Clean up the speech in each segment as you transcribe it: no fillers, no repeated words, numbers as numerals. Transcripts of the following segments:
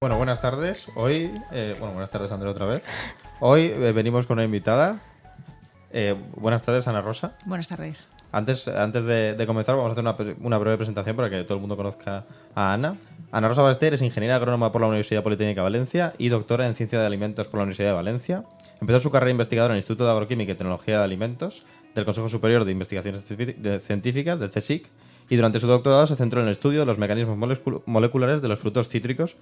Bueno, buenas tardes. Hoy, buenas tardes, André, otra vez. Hoy venimos con una invitada. Buenas tardes, Ana Rosa. Buenas tardes. Antes de comenzar, vamos a hacer una breve presentación para que todo el mundo conozca a Ana. Ana Rosa Ballester es ingeniera agrónoma por la Universidad Politécnica de Valencia y doctora en Ciencia de Alimentos por la Universidad de Valencia. Empezó su carrera investigadora en el Instituto de Agroquímica y Tecnología de Alimentos del Consejo Superior de Investigaciones Científicas, del CSIC, y durante su doctorado se centró en el estudio de los mecanismos moleculares de los frutos cítricos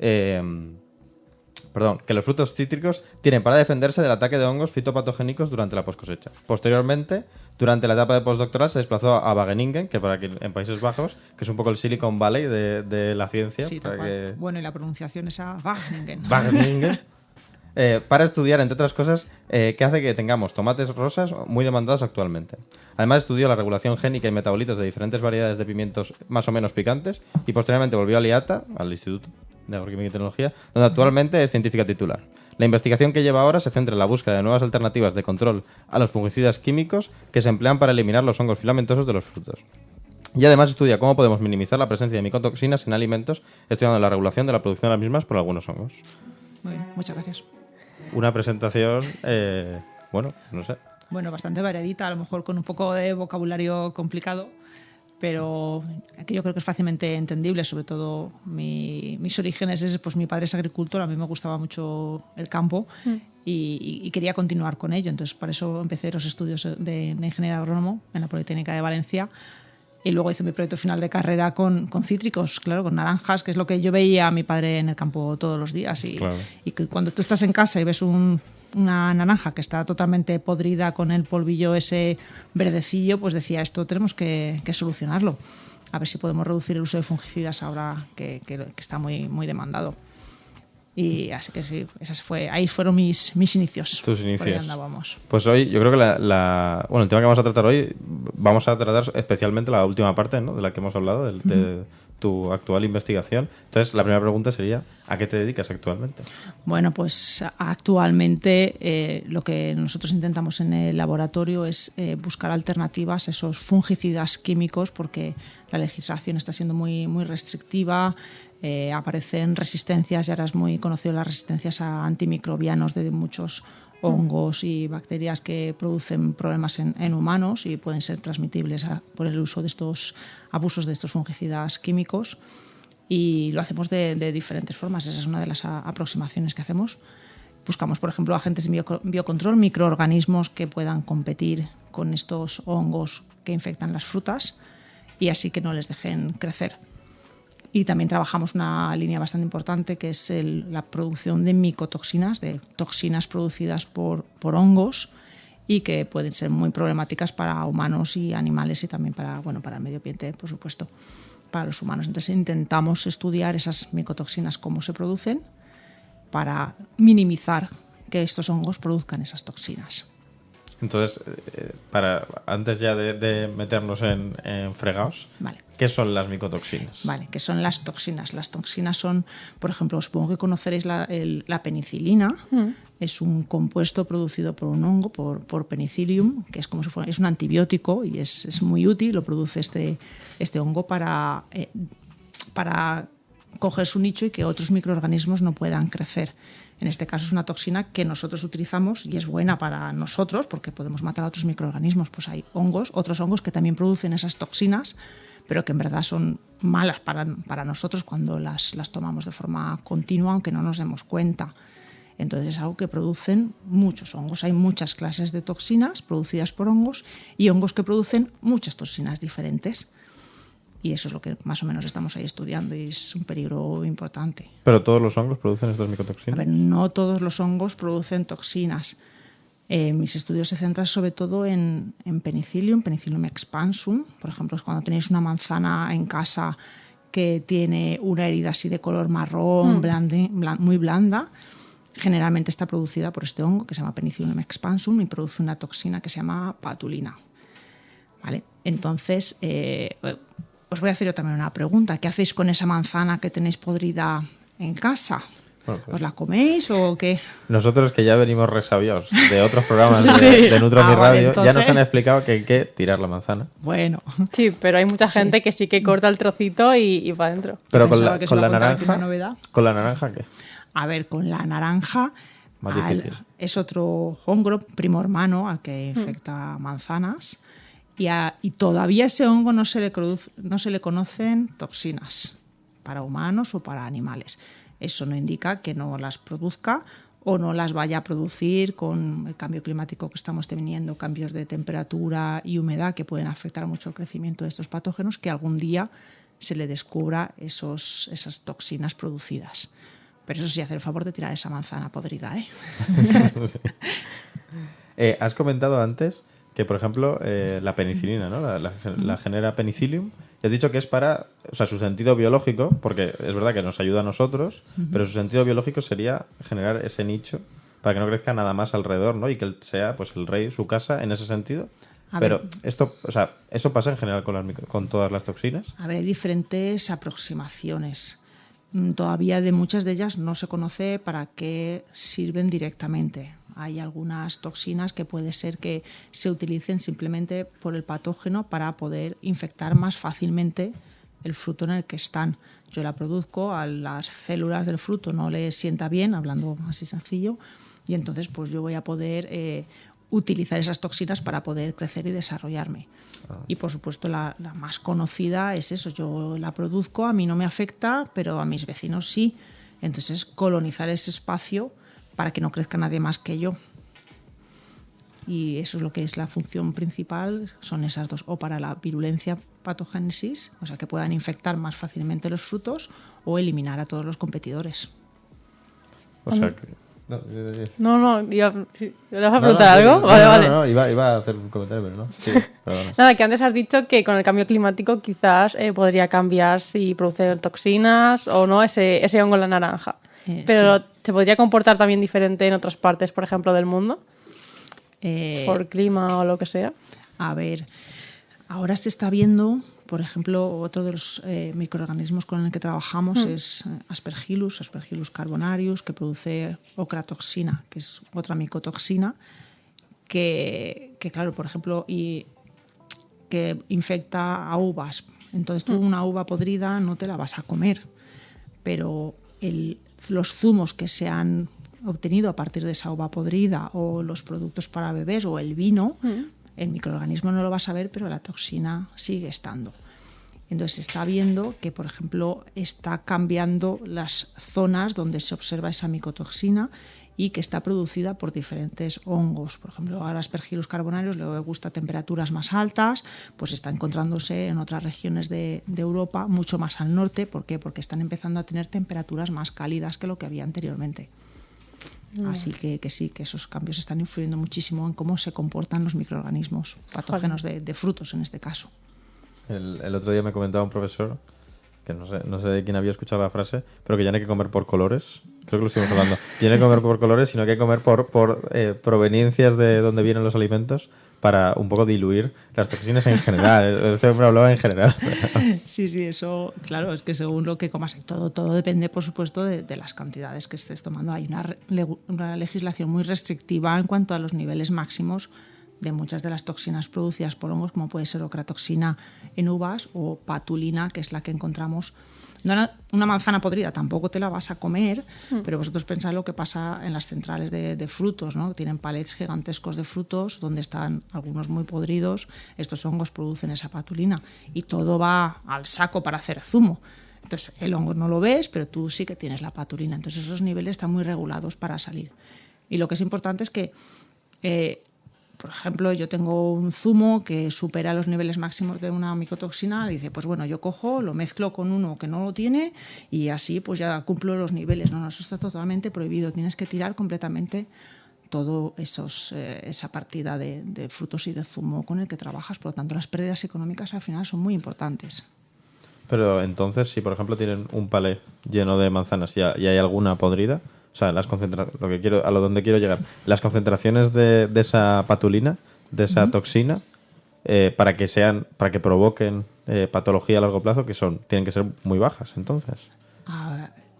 que los frutos cítricos tienen para defenderse del ataque de hongos fitopatogénicos durante la poscosecha. Posteriormente, durante la etapa de postdoctoral, se desplazó a Wageningen, que para aquí en Países Bajos, que es un poco el Silicon Valley de la ciencia. Sí, bueno, y la pronunciación es a Wageningen. Wageningen. Para estudiar, entre otras cosas, qué hace que tengamos tomates rosas muy demandados actualmente. Además, estudió la regulación génica y metabolitos de diferentes variedades de pimientos más o menos picantes y posteriormente volvió a IATA, al Instituto de Agroquímica y Tecnología, donde actualmente es científica titular. La investigación que lleva ahora se centra en la búsqueda de nuevas alternativas de control a los fungicidas químicos que se emplean para eliminar los hongos filamentosos de los frutos. Y además estudia cómo podemos minimizar la presencia de micotoxinas en alimentos, estudiando la regulación de la producción de las mismas por algunos hongos. Muy bien, muchas gracias. Una presentación, no sé. Bueno, bastante variadita, a lo mejor con un poco de vocabulario complicado, pero que yo creo que es fácilmente entendible. Sobre todo mis orígenes pues mi padre es agricultor, a mí me gustaba mucho el campo y quería continuar con ello. Entonces, para eso empecé los estudios de ingeniero agrónomo en la Politécnica de Valencia. Y luego hice mi proyecto final de carrera con cítricos, claro, con naranjas, que es lo que yo veía a mi padre en el campo todos los días. Y que cuando tú estás en casa y ves una naranja que está totalmente podrida con el polvillo ese verdecillo, pues decía, esto tenemos que solucionarlo. A ver si podemos reducir el uso de fungicidas ahora que está muy, muy demandado. Y así que sí, ahí fueron mis inicios. Tus inicios. Por ahí andábamos. Pues hoy, yo creo que el tema que vamos a tratar hoy, vamos a tratar especialmente la última parte, ¿no?, de la que hemos hablado, de tu actual investigación. Entonces, la primera pregunta sería, ¿a qué te dedicas actualmente? Bueno, pues actualmente lo que nosotros intentamos en el laboratorio es buscar alternativas a esos fungicidas químicos, porque la legislación está siendo muy, muy restrictiva. Aparecen resistencias, y ahora es muy conocido las resistencias a antimicrobianos de muchos hongos y bacterias que producen problemas en humanos y pueden ser transmitibles por el uso de estos abusos de estos fungicidas químicos. Y lo hacemos de diferentes formas. Esa es una de las aproximaciones que hacemos. Buscamos, por ejemplo, agentes de biocontrol, microorganismos que puedan competir con estos hongos que infectan las frutas y así que no les dejen crecer. Y también trabajamos una línea bastante importante que es la producción de micotoxinas, de toxinas producidas por hongos y que pueden ser muy problemáticas para humanos y animales y también para el medio ambiente, por supuesto, para los humanos. Entonces intentamos estudiar esas micotoxinas, cómo se producen, para minimizar que estos hongos produzcan esas toxinas. Entonces, antes ya de meternos en fregados, vale. ¿Qué son las micotoxinas? Vale, ¿qué son las toxinas? Las toxinas son, por ejemplo, supongo que conoceréis la penicilina. Es un compuesto producido por un hongo, por Penicillium, que es como si fuera, es un antibiótico y es muy útil. Lo produce este hongo para coger su nicho y que otros microorganismos no puedan crecer. En este caso es una toxina que nosotros utilizamos y es buena para nosotros porque podemos matar a otros microorganismos. Pues hay otros hongos que también producen esas toxinas, pero que en verdad son malas para nosotros cuando las tomamos de forma continua, aunque no nos demos cuenta. Entonces es algo que producen muchos hongos. Hay muchas clases de toxinas producidas por hongos y hongos que producen muchas toxinas diferentes. Y eso es lo que más o menos estamos ahí estudiando y es un peligro importante. ¿Pero todos los hongos producen estas micotoxinas? A ver, no todos los hongos producen toxinas. Mis estudios se centran sobre todo en Penicillium expansum. Por ejemplo, cuando tenéis una manzana en casa que tiene una herida así de color marrón, muy blanda, generalmente está producida por este hongo que se llama Penicillium expansum y produce una toxina que se llama patulina. ¿Vale? Entonces, os voy a hacer yo también una pregunta. ¿Qué hacéis con esa manzana que tenéis podrida en casa? Bueno, pues ¿Os la coméis o qué? nosotros que ya venimos resabiados de otros programas Sí. de Nutro Mi Ah, vale, Radio, ya nos entonces. han explicado que hay que tirar la manzana. Bueno, Sí, pero hay mucha gente que sí que corta el trocito y va adentro. Pero pensaba que se con iba la a contar aquí naranja, una novedad. ¿con la naranja qué? a ver, con la naranja Más difícil. es otro hongo primo hermano al que infecta manzanas y todavía ese hongo no se le conocen toxinas para humanos o para animales. Eso no indica que no las produzca o no las vaya a producir con el cambio climático que estamos teniendo, cambios de temperatura y humedad que pueden afectar mucho el crecimiento de estos patógenos, que algún día se le descubra esas toxinas producidas. Pero eso sí, hacer el favor de tirar esa manzana podrida, ¿eh? Has comentado antes que, por ejemplo, la penicilina, ¿no? La genera Penicillium. Y has dicho que es para, o sea, su sentido biológico, porque es verdad que nos ayuda a nosotros, pero su sentido biológico sería generar ese nicho para que no crezca nada más alrededor, ¿no? Y que él sea, pues, el rey, su casa, en ese sentido. A Pero ver. esto, o sea, ¿eso pasa en general con todas las toxinas? A ver, hay diferentes aproximaciones. Todavía de muchas de ellas no se conoce para qué sirven directamente. Hay algunas toxinas que puede ser que se utilicen simplemente por el patógeno para poder infectar más fácilmente el fruto en el que están. Yo la produzco, a las células del fruto no les sienta bien, hablando así sencillo, y entonces pues yo voy a poder utilizar esas toxinas para poder crecer y desarrollarme. Y por supuesto la más conocida es eso, yo la produzco, a mí no me afecta, pero a mis vecinos sí. Entonces colonizar ese espacio para que no crezca nadie más que yo. Y eso es lo que es la función principal, son esas dos, o para la virulencia patogénesis, o sea que puedan infectar más fácilmente los frutos, o eliminar a todos los competidores. O sea que... No, ¿le vas a preguntar algo? Vale. No, iba a hacer un comentario, pero no. Sí, perdona. Nada, que antes has dicho que con el cambio climático quizás podría cambiar si produce toxinas o no ese hongo en la naranja. Pero Sí. ¿se podría comportar también diferente en otras partes, por ejemplo, del mundo? Por clima o lo que sea. A ver, ahora se está viendo, por ejemplo, otro de los microorganismos con el que trabajamos es Aspergillus carbonarius, que produce ocratoxina, que es otra micotoxina, que claro, por ejemplo, y que infecta a uvas. Entonces tú una uva podrida no te la vas a comer, pero los zumos que se han obtenido a partir de esa uva podrida o los productos para bebés o el vino, el microorganismo no lo va a saber, pero la toxina sigue estando. Entonces se está viendo que, por ejemplo, está cambiando las zonas donde se observa esa micotoxina y que está producida por diferentes hongos. Por ejemplo, a Aspergillus carbonarius le gusta temperaturas más altas, pues está encontrándose en otras regiones de Europa, mucho más al norte. ¿Por qué? Porque están empezando a tener temperaturas más cálidas que lo que había anteriormente. Así que sí, que esos cambios están influyendo muchísimo en cómo se comportan los microorganismos patógenos de frutos en este caso. El otro día me comentaba un profesor, que no sé de quién había escuchado la frase, pero que ya no hay que comer por colores. Creo que lo estuvimos hablando. Ya no hay que comer por colores, sino que hay que comer por proveniencias de donde vienen los alimentos para un poco diluir las toxinas en general. Este hombre hablaba en general. Sí, eso, claro, es que según lo que comas, todo depende, por supuesto, de las cantidades que estés tomando. Hay una legislación muy restrictiva en cuanto a los niveles máximos de muchas de las toxinas producidas por hongos, como puede ser ocratoxina en uvas o patulina, que es la que encontramos. Una manzana podrida tampoco te la vas a comer, pero vosotros pensad lo que pasa en las centrales de frutos, ¿no? Tienen palets gigantescos de frutos donde están algunos muy podridos. Estos hongos producen esa patulina y todo va al saco para hacer zumo. Entonces el hongo no lo ves, pero tú sí que tienes la patulina. Entonces esos niveles están muy regulados para salir. Y lo que es importante es que por ejemplo, yo tengo un zumo que supera los niveles máximos de una micotoxina y dice, pues bueno, yo cojo, lo mezclo con uno que no lo tiene y así pues ya cumplo los niveles. No, eso está totalmente prohibido. Tienes que tirar completamente todo esa partida de frutos y de zumo con el que trabajas. Por lo tanto, las pérdidas económicas al final son muy importantes. Pero entonces, si por ejemplo tienen un palé lleno de manzanas y hay alguna podrida, o sea, donde quiero llegar, las concentraciones de esa patulina, de esa toxina, para que provoquen patología a largo plazo, tienen que ser muy bajas, entonces.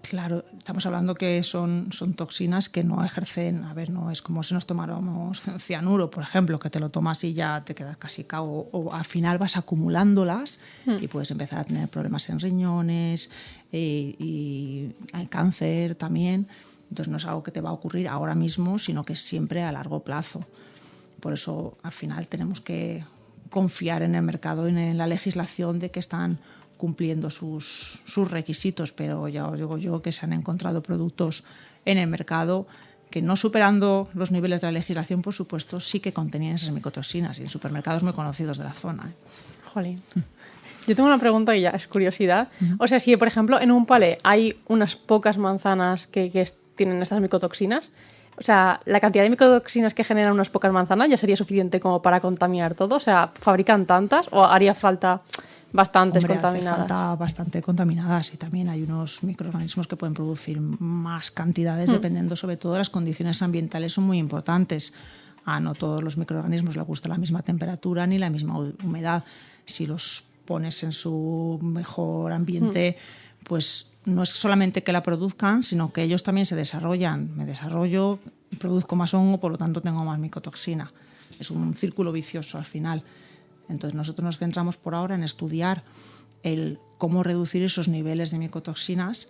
Claro, estamos hablando que son toxinas que no ejercen, a ver, no es como si nos tomáramos cianuro, por ejemplo, que te lo tomas y ya te quedas casi cao, o al final vas acumulándolas y puedes empezar a tener problemas en riñones y hay cáncer también. Entonces no es algo que te va a ocurrir ahora mismo, sino que es siempre a largo plazo. Por eso al final tenemos que confiar en el mercado y en la legislación de que están cumpliendo sus requisitos, pero ya os digo yo que se han encontrado productos en el mercado que, no superando los niveles de la legislación, por supuesto, sí que contenían esas micotoxinas, y en supermercados muy conocidos de la zona. Jolín. Yo tengo una pregunta y ya es curiosidad. O sea, si por ejemplo en un palé hay unas pocas manzanas que tienen estas micotoxinas, o sea, la cantidad de micotoxinas que generan unas pocas manzanas ya sería suficiente como para contaminar todo. O sea, ¿fabrican tantas o haría falta bastantes contaminadas? Hace falta bastante contaminadas, y también hay unos microorganismos que pueden producir más cantidades dependiendo, sobre todo, de las condiciones ambientales, son muy importantes. No todos los microorganismos les gusta la misma temperatura ni la misma humedad. Si los pones en su mejor ambiente, pues no es solamente que la produzcan, sino que ellos también se desarrollan. Me desarrollo, produzco más hongo, por lo tanto tengo más micotoxina. Es un círculo vicioso al final. Entonces nosotros nos centramos por ahora en estudiar el cómo reducir esos niveles de micotoxinas,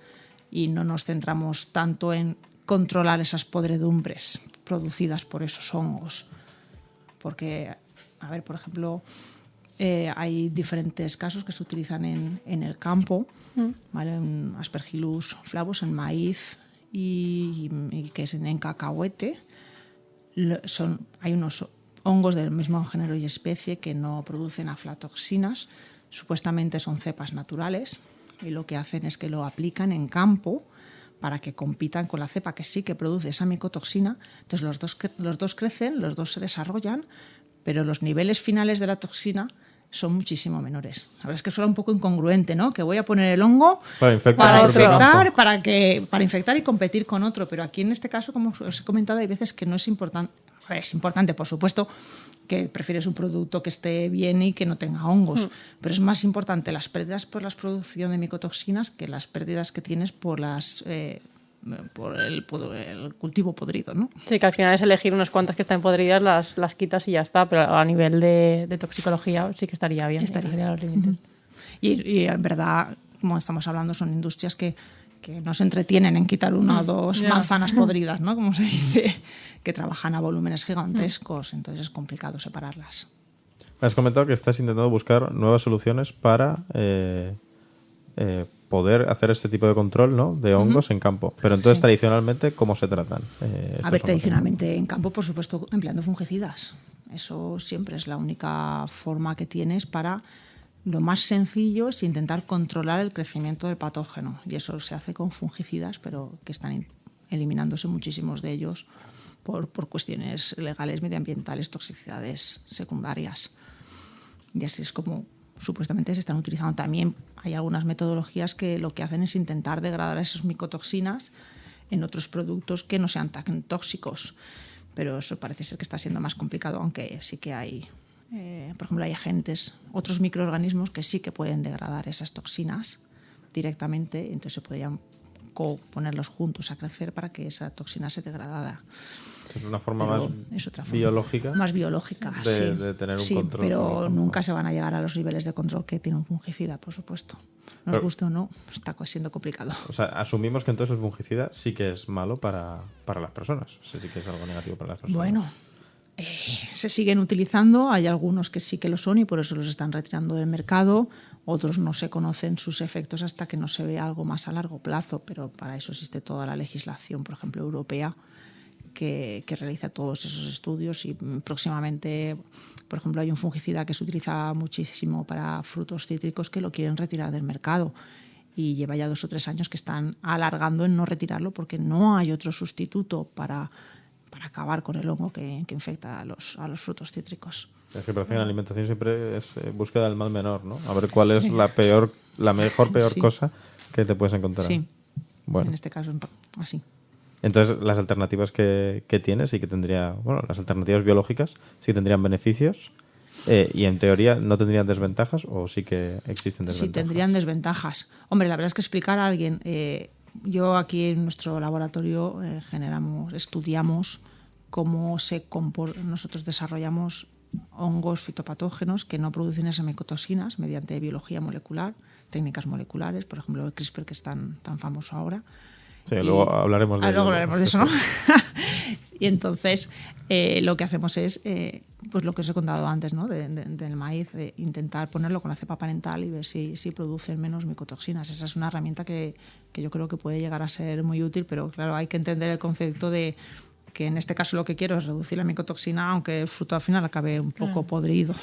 y no nos centramos tanto en controlar esas podredumbres producidas por esos hongos. Porque, a ver, por ejemplo, hay diferentes casos que se utilizan en el campo, ¿vale? En Aspergillus flavus, en maíz, y que es en cacahuete. Hay unos hongos del mismo género y especie que no producen aflatoxinas, supuestamente son cepas naturales, y lo que hacen es que lo aplican en campo para que compitan con la cepa que sí que produce esa micotoxina. Entonces los dos crecen, los dos se desarrollan, pero los niveles finales de la toxina son muchísimo menores. La verdad es que suena un poco incongruente, ¿no? Que voy a poner el hongo para infectar y competir con otro, pero aquí en este caso, como os he comentado, hay veces que no es importante. Es importante, por supuesto, que prefieres un producto que esté bien y que no tenga hongos, pero es más importante las pérdidas por la producción de micotoxinas que las pérdidas que tienes por el cultivo podrido, ¿no? Sí, que al final es elegir unas cuantas que están podridas, las quitas y ya está, pero a nivel de toxicología sí que estaría bien. Estaría los límites. Y en verdad, como estamos hablando, son industrias que no se entretienen en quitar una o dos manzanas podridas, ¿no? Como se dice, que trabajan a volúmenes gigantescos, entonces es complicado separarlas. Has comentado que estás intentando buscar nuevas soluciones para poder hacer este tipo de control, ¿no?, de hongos en campo. Pero entonces, tradicionalmente, ¿cómo se tratan? Tradicionalmente en campo, por supuesto, empleando fungicidas. Eso siempre es la única forma que tienes para... Lo más sencillo es intentar controlar el crecimiento del patógeno, y eso se hace con fungicidas, pero que están eliminándose muchísimos de ellos por cuestiones legales, medioambientales, toxicidades secundarias. Y así es como supuestamente se están utilizando. También hay algunas metodologías que lo que hacen es intentar degradar esas micotoxinas en otros productos que no sean tan tóxicos, pero eso parece ser que está siendo más complicado, aunque sí que hay... por ejemplo, hay agentes, otros microorganismos que sí que pueden degradar esas toxinas directamente, entonces se podrían ponerlos juntos a crecer para que esa toxina se degradara. Es una forma biológica. Más biológica, de tener un control. Pero nunca se van a llegar a los niveles de control que tiene un fungicida, por supuesto. Nos guste o no, está siendo complicado. O sea, asumimos que entonces el fungicida sí que es malo para las personas. Sí que es algo negativo para las personas. Bueno, se siguen utilizando, hay algunos que sí que lo son y por eso los están retirando del mercado, otros no se conocen sus efectos hasta que no se ve algo más a largo plazo, pero para eso existe toda la legislación, por ejemplo, europea, que realiza todos esos estudios, y próximamente, por ejemplo, hay un fungicida que se utiliza muchísimo para frutos cítricos que lo quieren retirar del mercado, y lleva ya 2 o 3 años que están alargando en no retirarlo porque no hay otro sustituto para acabar con el hongo que infecta a los frutos cítricos. Es que parece que en la alimentación siempre es búsqueda del mal menor, ¿no? A ver cuál es la mejor cosa que te puedes encontrar. Sí, bueno. En este caso así. Entonces, las alternativas que tienes y que tendría, bueno, las alternativas biológicas sí tendrían beneficios y en teoría no tendrían desventajas, o sí que existen desventajas. Sí, tendrían desventajas. Hombre, la verdad es que explicar a alguien yo aquí en nuestro laboratorio estudiamos cómo nosotros desarrollamos hongos fitopatógenos que no producen esas micotoxinas mediante biología molecular, técnicas moleculares, por ejemplo el CRISPR, que es tan famoso ahora. Sí, luego hablaremos de ello. Luego hablaremos de eso, ¿no? Y entonces lo que hacemos es, pues lo que os he contado antes, ¿no? Del maíz, intentar ponerlo con la cepa parental y ver si producen menos micotoxinas. Esa es una herramienta que yo creo que puede llegar a ser muy útil, pero claro, hay que entender el concepto de que en este caso lo que quiero es reducir la micotoxina, aunque el fruto al final acabe un poco podrido.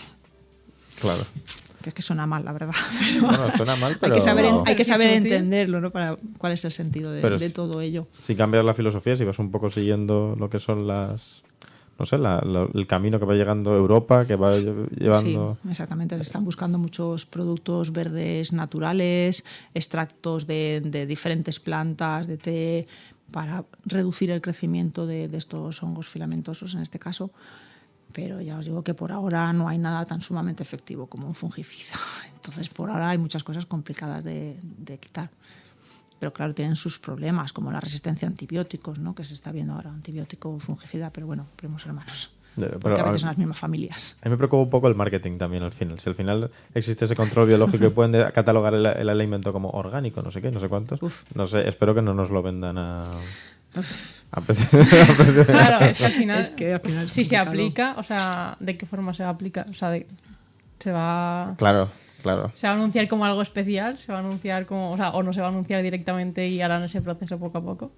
Claro. Que es que suena mal, la verdad. Pero bueno, suena mal, pero... hay que saber entenderlo, ¿no? Para cuál es el sentido de todo ello. Si cambias la filosofía, si vas un poco siguiendo lo que son las... No sé, el camino que va llegando a Europa, que va llevando... Sí, exactamente. Están buscando muchos productos verdes naturales, extractos de diferentes plantas, de té, para reducir el crecimiento de estos hongos filamentosos, en este caso. Pero ya os digo que por ahora no hay nada tan sumamente efectivo como un fungicida. Entonces, por ahora hay muchas cosas complicadas de quitar. Pero claro, tienen sus problemas, como la resistencia a antibióticos, ¿no? Que se está viendo ahora, antibiótico o fungicida, pero bueno, primos hermanos. Porque a veces son las mismas familias. A mí me preocupa un poco el marketing también al final. Si al final existe ese control biológico y pueden catalogar el alimento como orgánico, no sé qué, no sé cuántos. No sé, espero que no nos lo vendan a Claro, es que al final si se aplica, o sea, ¿de qué forma se va a aplicar? O sea, se va... Claro. ¿Se va a anunciar como algo especial? ¿Se va a anunciar como, o no se va a anunciar directamente y harán ese proceso poco a poco?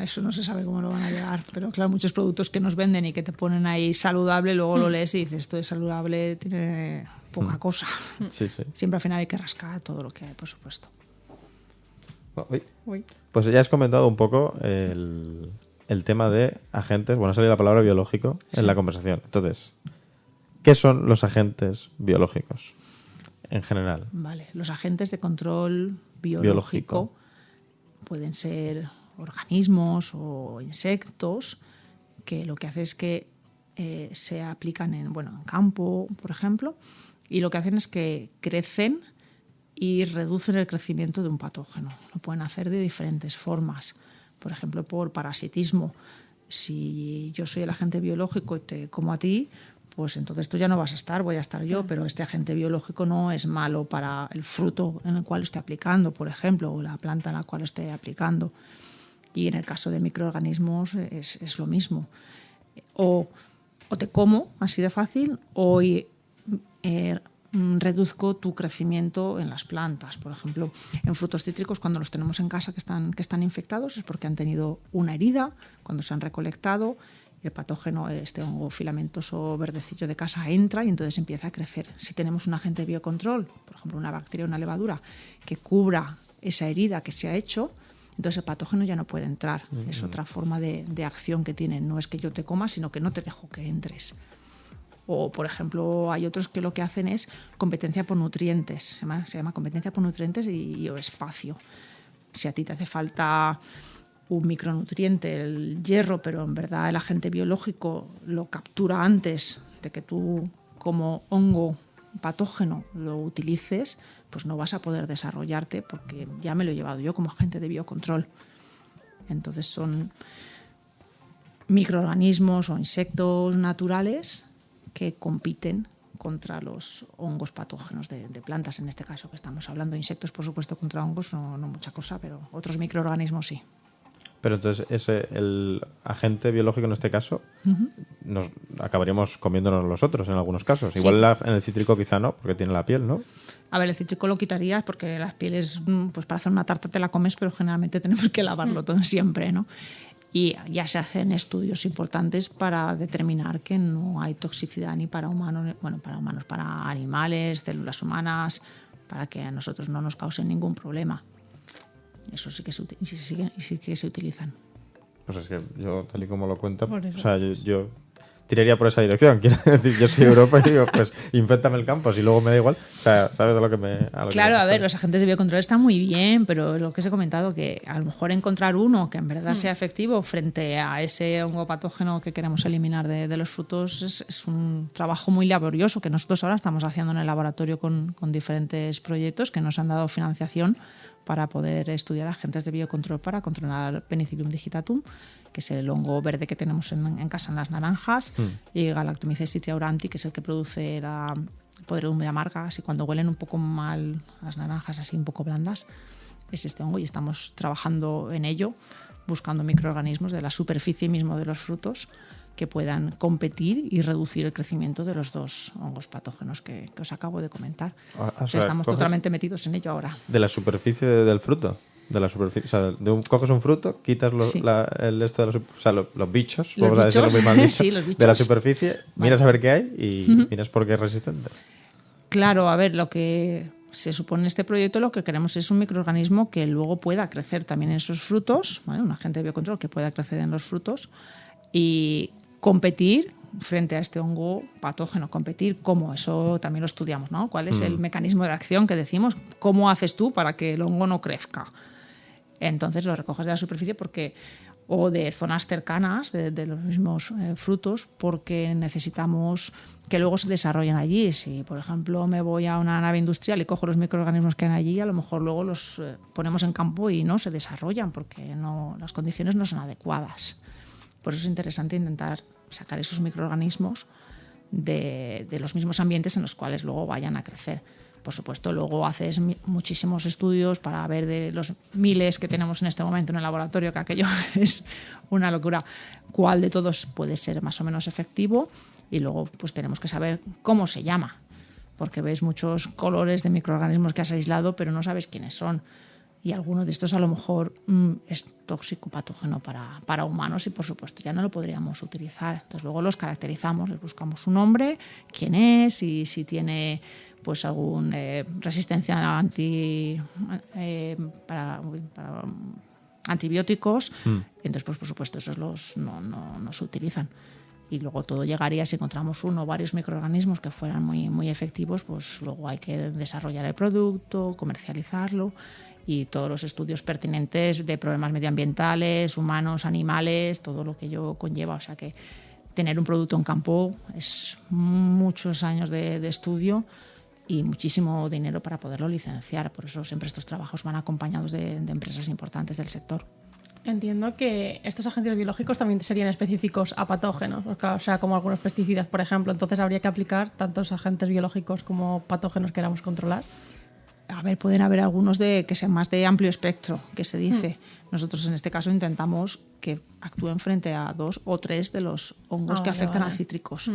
Eso no se sabe cómo lo van a llegar, pero claro, muchos productos que nos venden y que te ponen ahí saludable, luego lo lees y dices, esto de saludable tiene poca cosa. Sí. Siempre al final hay que rascar todo lo que hay, por supuesto. Uy. Pues ya has comentado un poco el tema de agentes. Bueno, ha salido la palabra biológico en la conversación. Entonces, ¿qué son los agentes biológicos en general? Vale, los agentes de control biológico pueden ser organismos o insectos que lo que hace es que se aplican en campo, por ejemplo, y lo que hacen es que crecen y reducen el crecimiento de un patógeno. Lo pueden hacer de diferentes formas, por ejemplo, por parasitismo. Si yo soy el agente biológico y te como a ti, pues entonces tú ya no vas a estar, voy a estar yo, pero este agente biológico no es malo para el fruto en el cual esté aplicando, por ejemplo, o la planta en la cual esté aplicando. Y en el caso de microorganismos es lo mismo. O te como, así de fácil, o reduzco tu crecimiento en las plantas. Por ejemplo, en frutos cítricos, cuando los tenemos en casa que están infectados, es porque han tenido una herida, cuando se han recolectado, el patógeno, este hongo filamentoso verdecillo de casa, entra y entonces empieza a crecer. Si tenemos un agente de biocontrol, por ejemplo, una bacteria o una levadura, que cubra esa herida que se ha hecho, entonces el patógeno ya no puede entrar. Es otra forma de acción que tienen. No es que yo te coma, sino que no te dejo que entres. O, por ejemplo, hay otros que lo que hacen es competencia por nutrientes. Se llama competencia por nutrientes o espacio. Si a ti te hace falta un micronutriente, el hierro, pero en verdad el agente biológico lo captura antes de que tú, como hongo patógeno, lo utilices, pues no vas a poder desarrollarte porque ya me lo he llevado yo como agente de biocontrol. Entonces son microorganismos o insectos naturales que compiten contra los hongos patógenos de plantas, en este caso que estamos hablando. Insectos, por supuesto, contra hongos no mucha cosa, pero otros microorganismos sí. Pero entonces el agente biológico en este caso nos acabaríamos comiéndonos los otros en algunos casos. Igual en el cítrico quizá no, porque tiene la piel, ¿no? A ver, el cítrico lo quitarías porque las pieles, pues para hacer una tarta te la comes, pero generalmente tenemos que lavarlo todo siempre, ¿no? Y ya se hacen estudios importantes para determinar que no hay toxicidad ni para humanos, para animales, células humanas, para que a nosotros no nos causen ningún problema. Eso sí que se utilizan. Pues es que yo, tal y como lo cuenta, o sea, yo tiraría por esa dirección. Quiero decir, yo soy Europa y digo, pues inféctame el campo, si luego me da igual. O sea, ¿sabes a lo que me... Claro, a ver, los agentes de biocontrol están muy bien, pero lo que os he comentado, que a lo mejor encontrar uno que en verdad sea efectivo frente a ese hongo patógeno que queremos eliminar de los frutos es un trabajo muy laborioso que nosotros ahora estamos haciendo en el laboratorio con diferentes proyectos que nos han dado financiación para poder estudiar agentes de biocontrol para controlar Penicillium digitatum, que es el hongo verde que tenemos en casa en las naranjas, y Galactomyces tritiauranti, que es el que produce la podredumbre amarga, así cuando huelen un poco mal las naranjas, así un poco blandas, es este hongo, y estamos trabajando en ello, buscando microorganismos de la superficie mismo de los frutos que puedan competir y reducir el crecimiento de los dos hongos patógenos que os acabo de comentar. O sea, Estamos totalmente metidos en ello ahora. De la superficie del fruto. De la superficie, o sea, coges un fruto, quitas los bichos, vamos a decirlo muy mal dicho, sí, los bichos. de la superficie, miras a ver qué hay y miras por qué es resistente. Claro, a ver, lo que se supone en este proyecto, lo que queremos es un microorganismo que luego pueda crecer también en esos frutos, ¿vale? Un agente de biocontrol que pueda crecer en los frutos y competir frente a este hongo patógeno. Competir, ¿cómo? Eso también lo estudiamos, ¿no? ¿Cuál es el mecanismo de acción que decimos? ¿Cómo haces tú para que el hongo no crezca? Entonces lo recoges de la superficie o de zonas cercanas de los mismos frutos, porque necesitamos que luego se desarrollen allí. Si, por ejemplo, me voy a una nave industrial y cojo los microorganismos que hay allí, a lo mejor luego los ponemos en campo y no se desarrollan porque las condiciones no son adecuadas. Por eso es interesante intentar sacar esos microorganismos de los mismos ambientes en los cuales luego vayan a crecer. Por supuesto, luego haces muchísimos estudios para ver de los miles que tenemos en este momento en el laboratorio, que aquello es una locura, cuál de todos puede ser más o menos efectivo, y luego pues tenemos que saber cómo se llama, porque ves muchos colores de microorganismos que has aislado, pero no sabes quiénes son. Y alguno de estos a lo mejor es tóxico, patógeno para humanos y por supuesto ya no lo podríamos utilizar. Entonces luego los caracterizamos, les buscamos su nombre, quién es y si tiene pues alguna resistencia para antibióticos. Entonces pues por supuesto esos no se utilizan. Y luego todo llegaría, si encontramos uno o varios microorganismos que fueran muy, muy efectivos, pues luego hay que desarrollar el producto, comercializarlo y todos los estudios pertinentes de problemas medioambientales, humanos, animales, todo lo que ello conlleva. O sea que tener un producto en campo es muchos años de estudio y muchísimo dinero para poderlo licenciar. Por eso siempre estos trabajos van acompañados de empresas importantes del sector. Entiendo que estos agentes biológicos también serían específicos a patógenos, o sea, como algunos pesticidas, por ejemplo. Entonces habría que aplicar tantos agentes biológicos como patógenos que queramos controlar. A ver, pueden haber algunos que sean más de amplio espectro, que se dice. Nosotros en este caso intentamos que actúen frente a 2 o 3 de los hongos que afectan a cítricos.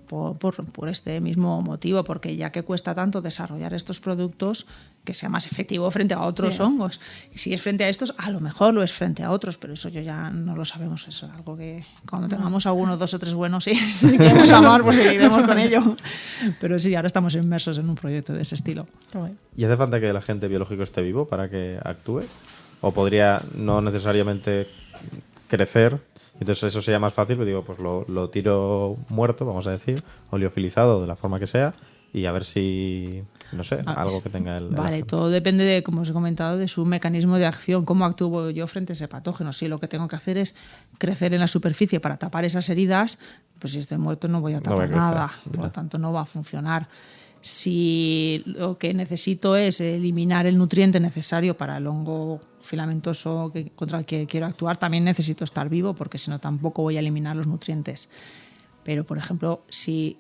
Por este mismo motivo, porque ya que cuesta tanto desarrollar estos productos, que sea más efectivo frente a otros hongos. Si es frente a estos, a lo mejor lo es frente a otros, pero eso yo ya no lo sabemos. Eso es algo que cuando tengamos algunos 2 o 3 buenos, sí, si queremos amar, pues seguiremos con ello. Pero sí, ahora estamos inmersos en un proyecto de ese estilo. ¿Y hace falta que el agente biológico esté vivo para que actúe? ¿O podría no necesariamente crecer? Entonces eso sería más fácil, pues digo, pues lo tiro muerto, vamos a decir, o liofilizado, de la forma que sea, y a ver si, no sé, algo que tenga el Vale, todo depende de, como os he comentado, de su mecanismo de acción, cómo actúo yo frente a ese patógeno. Si lo que tengo que hacer es crecer en la superficie para tapar esas heridas, pues si estoy muerto no voy a tapar nada, por lo tanto no va a funcionar. Si lo que necesito es eliminar el nutriente necesario para el hongo filamentoso contra el que quiero actuar, también necesito estar vivo, porque si no tampoco voy a eliminar los nutrientes. Pero, por ejemplo, si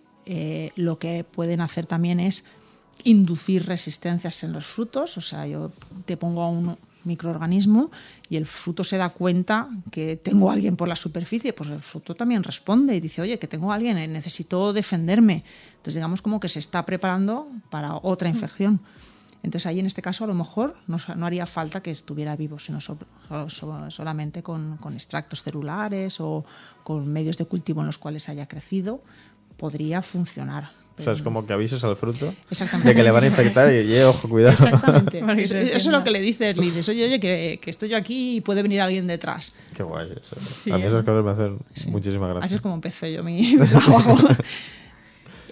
lo que pueden hacer también es inducir resistencias en los frutos, o sea, yo te pongo a un microorganismo y el fruto se da cuenta que tengo a alguien por la superficie, pues el fruto también responde y dice, oye, que tengo a alguien, necesito defenderme. Entonces digamos como que se está preparando para otra infección. Entonces ahí en este caso a lo mejor no haría falta que estuviera vivo, sino solamente con extractos celulares o con medios de cultivo en los cuales haya crecido, podría funcionar. O sea, es como que avises al fruto de que le van a infectar y ojo, cuidado. Exactamente. Eso es lo que le dices. Le dices, oye, que estoy yo aquí y puede venir alguien detrás. Qué guay eso. Sí, a mí esas cosas me hacen muchísima gracia. Así es como empecé yo mi trabajo.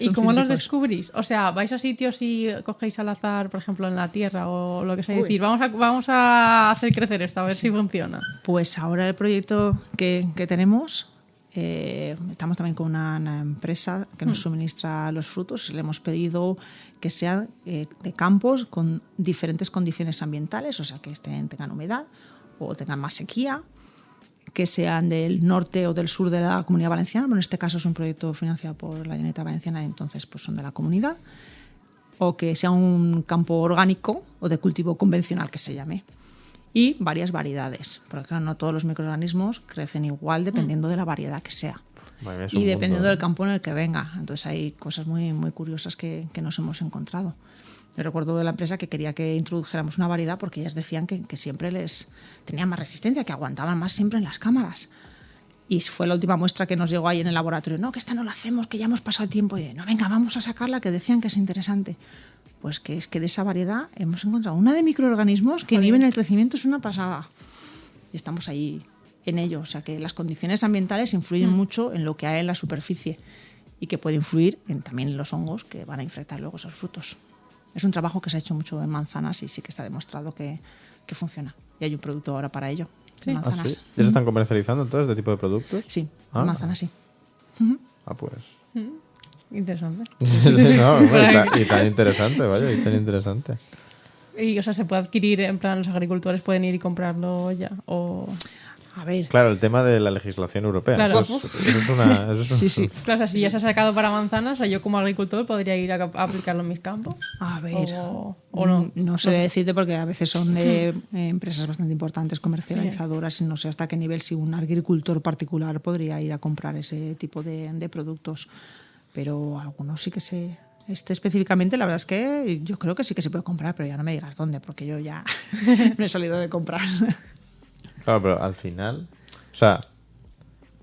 ¿Y cómo los descubrís? O sea, ¿vais a sitios y cogéis al azar, por ejemplo, en la tierra o lo que sea? Decir, vamos a hacer crecer esto, a ver si funciona. Pues ahora el proyecto que tenemos estamos también con una empresa que nos suministra los frutos. Le hemos pedido que sean de campos con diferentes condiciones ambientales, o sea, que tengan humedad o tengan más sequía, que sean del norte o del sur de la Comunidad Valenciana. Bueno, en este caso es un proyecto financiado por la Generalitat Valenciana, entonces pues son de la comunidad. O que sea un campo orgánico o de cultivo convencional, que se llame. Y varias variedades, porque claro, no todos los microorganismos crecen igual dependiendo de la variedad que sea. Vale, Y dependiendo del campo en el que venga. Entonces hay cosas muy, muy curiosas que nos hemos encontrado. Yo recuerdo de la empresa que quería que introdujéramos una variedad porque ellas decían que siempre les tenían más resistencia, que aguantaban más siempre en las cámaras. Y fue la última muestra que nos llegó ahí en el laboratorio. No, que esta no la hacemos, que ya hemos pasado tiempo. Y no, venga, vamos a sacarla, que decían que es interesante. Pues que es que de esa variedad hemos encontrado una de microorganismos que inhiben el crecimiento, es una pasada. Y estamos ahí en ello. O sea que las condiciones ambientales influyen mucho en lo que hay en la superficie y que puede influir también en los hongos que van a infectar luego esos frutos. Es un trabajo que se ha hecho mucho en manzanas y sí que está demostrado que funciona. Y hay un producto ahora para ello. Sí. Manzanas. ¿Sí? ¿Ya se están comercializando entonces este tipo de productos? Sí, manzanas sí. Pues... Interesante. Sí, no, y tan interesante, vaya, y tan interesante. Y, o sea, se puede adquirir, en plan, los agricultores pueden ir y comprarlo ya, o... A ver. Claro, el tema de la legislación europea. Claro. Eso es una... Sí, sí. Claro, o sea, si ya se ha sacado para manzanas, o sea, yo como agricultor podría ir a aplicarlo en mis campos. A ver, o no. No sé decirte porque a veces son de empresas bastante importantes, comercializadoras, y no sé hasta qué nivel si un agricultor particular podría ir a comprar ese tipo de productos. Pero algunos sí que se... específicamente, la verdad es que yo creo que sí que se puede comprar, pero ya no me digas dónde, porque yo ya no he salido de compras. Claro, pero al final... O sea,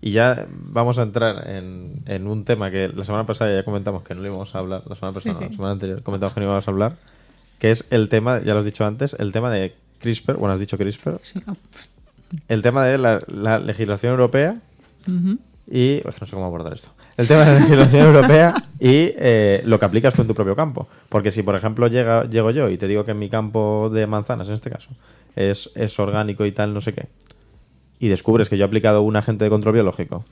y ya vamos a entrar en un tema que la semana pasada ya comentamos que no le íbamos a hablar, la semana pasada, Sí, sí. no, la semana anterior comentamos que no íbamos a hablar, que es el tema, ya lo has dicho antes, el tema de CRISPR, bueno, has dicho CRISPR, Sí. el tema de la legislación europea y... Es que no sé cómo abordar esto. El tema de la legislación europea y lo que aplicas tú en tu propio campo. Porque si, por ejemplo, llego yo y te digo que en mi campo de manzanas, en este caso, es orgánico y tal, no sé qué, y descubres que yo he aplicado un agente de control biológico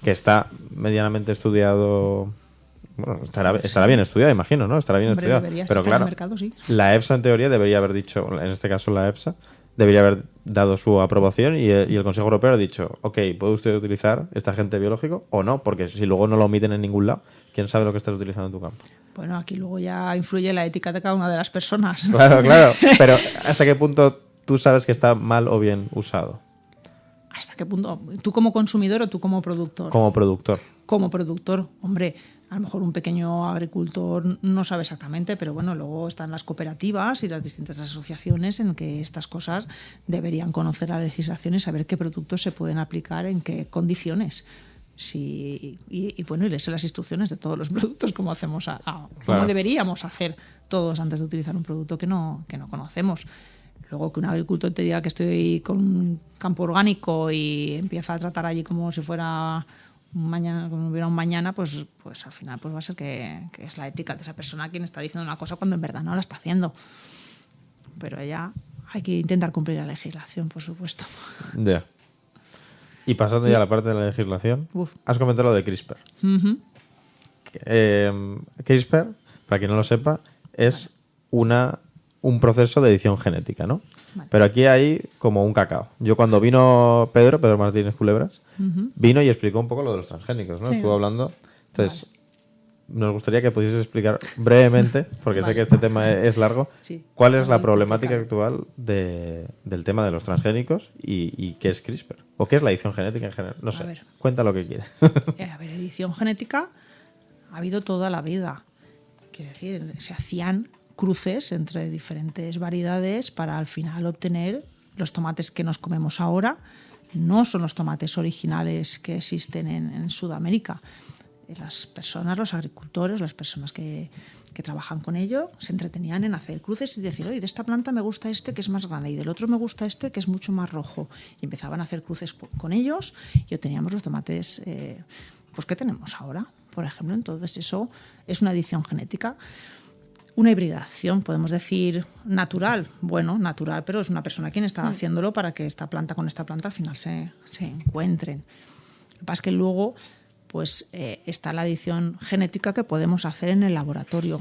que está medianamente estudiado... Bueno, estará bien estudiado, imagino, ¿no? Estará bien Hombre, estudiado. debería, si Pero está en el claro, mercado, sí. la EFSA en teoría debería haber dicho, en este caso la EFSA, debería haber dado su aprobación y el Consejo Europeo ha dicho, ok, ¿puede usted utilizar este agente biológico o no? Porque si luego no lo omiten en ningún lado, ¿quién sabe lo que estás utilizando en tu campo? Bueno, aquí luego ya influye la ética de cada una de las personas. Claro, claro. Pero ¿hasta qué punto tú sabes que está mal o bien usado? ¿Hasta qué punto? ¿Tú como consumidor o tú como productor? Como productor. Como productor, hombre, a lo mejor un pequeño agricultor no sabe exactamente, pero bueno, luego están las cooperativas y las distintas asociaciones en que estas cosas deberían conocer la legislación y saber qué productos se pueden aplicar en qué condiciones. Sí, y bueno, y leerse las instrucciones de todos los productos, como hacemos como deberíamos hacer todos antes de utilizar un producto que no conocemos. Luego que un agricultor te diga que estoy con un campo orgánico y empieza a tratar allí como si fuera mañana, como hubiera un mañana, pues al final pues va a ser que es la ética de esa persona quien está diciendo una cosa cuando en verdad no la está haciendo. Pero ya hay que intentar cumplir la legislación, por supuesto. Ya. Y pasando ya a la parte de la legislación, has comentado lo de CRISPR. CRISPR, para quien no lo sepa, es un proceso de edición genética, ¿no? Vale. Pero aquí hay como un cacao. Yo cuando vino Pedro Martínez Culebras, vino y explicó un poco lo de los transgénicos, ¿no? Sí. Estuvo hablando. Entonces, nos gustaría que pudieses explicar brevemente, porque sé que este tema es largo, Sí. cuál es la Muy problemática complicado. actual del tema de los transgénicos y qué es CRISPR. O qué es la edición genética en general. No sé, ver. cuenta lo que quieras. A ver, edición genética ha habido toda la vida. Quiero decir, se hacían cruces entre diferentes variedades para al final obtener los tomates que nos comemos ahora. No son los tomates originales que existen en Sudamérica. Las personas, los agricultores, las personas que trabajan con ello, se entretenían en hacer cruces y decir, oye, de esta planta me gusta este que es más grande y del otro me gusta este que es mucho más rojo. Y empezaban a hacer cruces con ellos y obteníamos los tomates pues que tenemos ahora, por ejemplo. Entonces eso es una edición genética. Una hibridación, podemos decir natural. Bueno, natural, pero es una persona quien está haciéndolo para que esta planta con esta planta al final se encuentren. Lo que pasa es que luego pues, está la edición genética que podemos hacer en el laboratorio.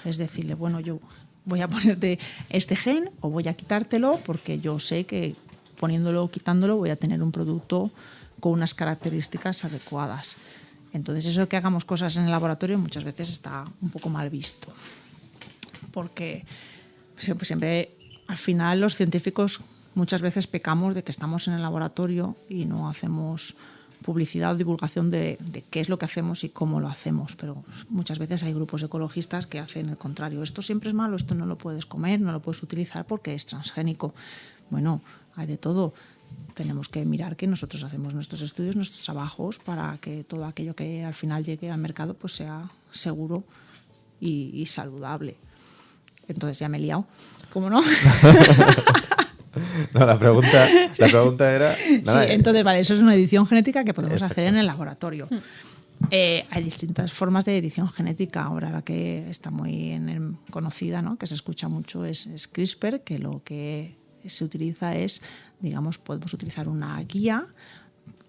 Es decirle, bueno, yo voy a ponerte este gen o voy a quitártelo porque yo sé que poniéndolo o quitándolo voy a tener un producto con unas características adecuadas. Entonces, eso de que hagamos cosas en el laboratorio muchas veces está un poco mal visto. Porque siempre al final los científicos muchas veces pecamos de que estamos en el laboratorio y no hacemos publicidad o divulgación de qué es lo que hacemos y cómo lo hacemos, pero muchas veces hay grupos ecologistas que hacen el contrario. Esto siempre es malo, esto no lo puedes comer, no lo puedes utilizar porque es transgénico. Bueno, hay de todo. Tenemos que mirar que nosotros hacemos nuestros estudios, nuestros trabajos para que todo aquello que al final llegue al mercado pues sea seguro y saludable. Entonces ya me he liado. ¿Cómo no? No, la pregunta era... Nada, sí, entonces, vale, eso es una edición genética que podemos hacer en el laboratorio. Hay distintas formas de edición genética. Ahora la que está muy conocida, ¿no? Que se escucha mucho, es CRISPR, que lo que se utiliza es, digamos, podemos utilizar una guía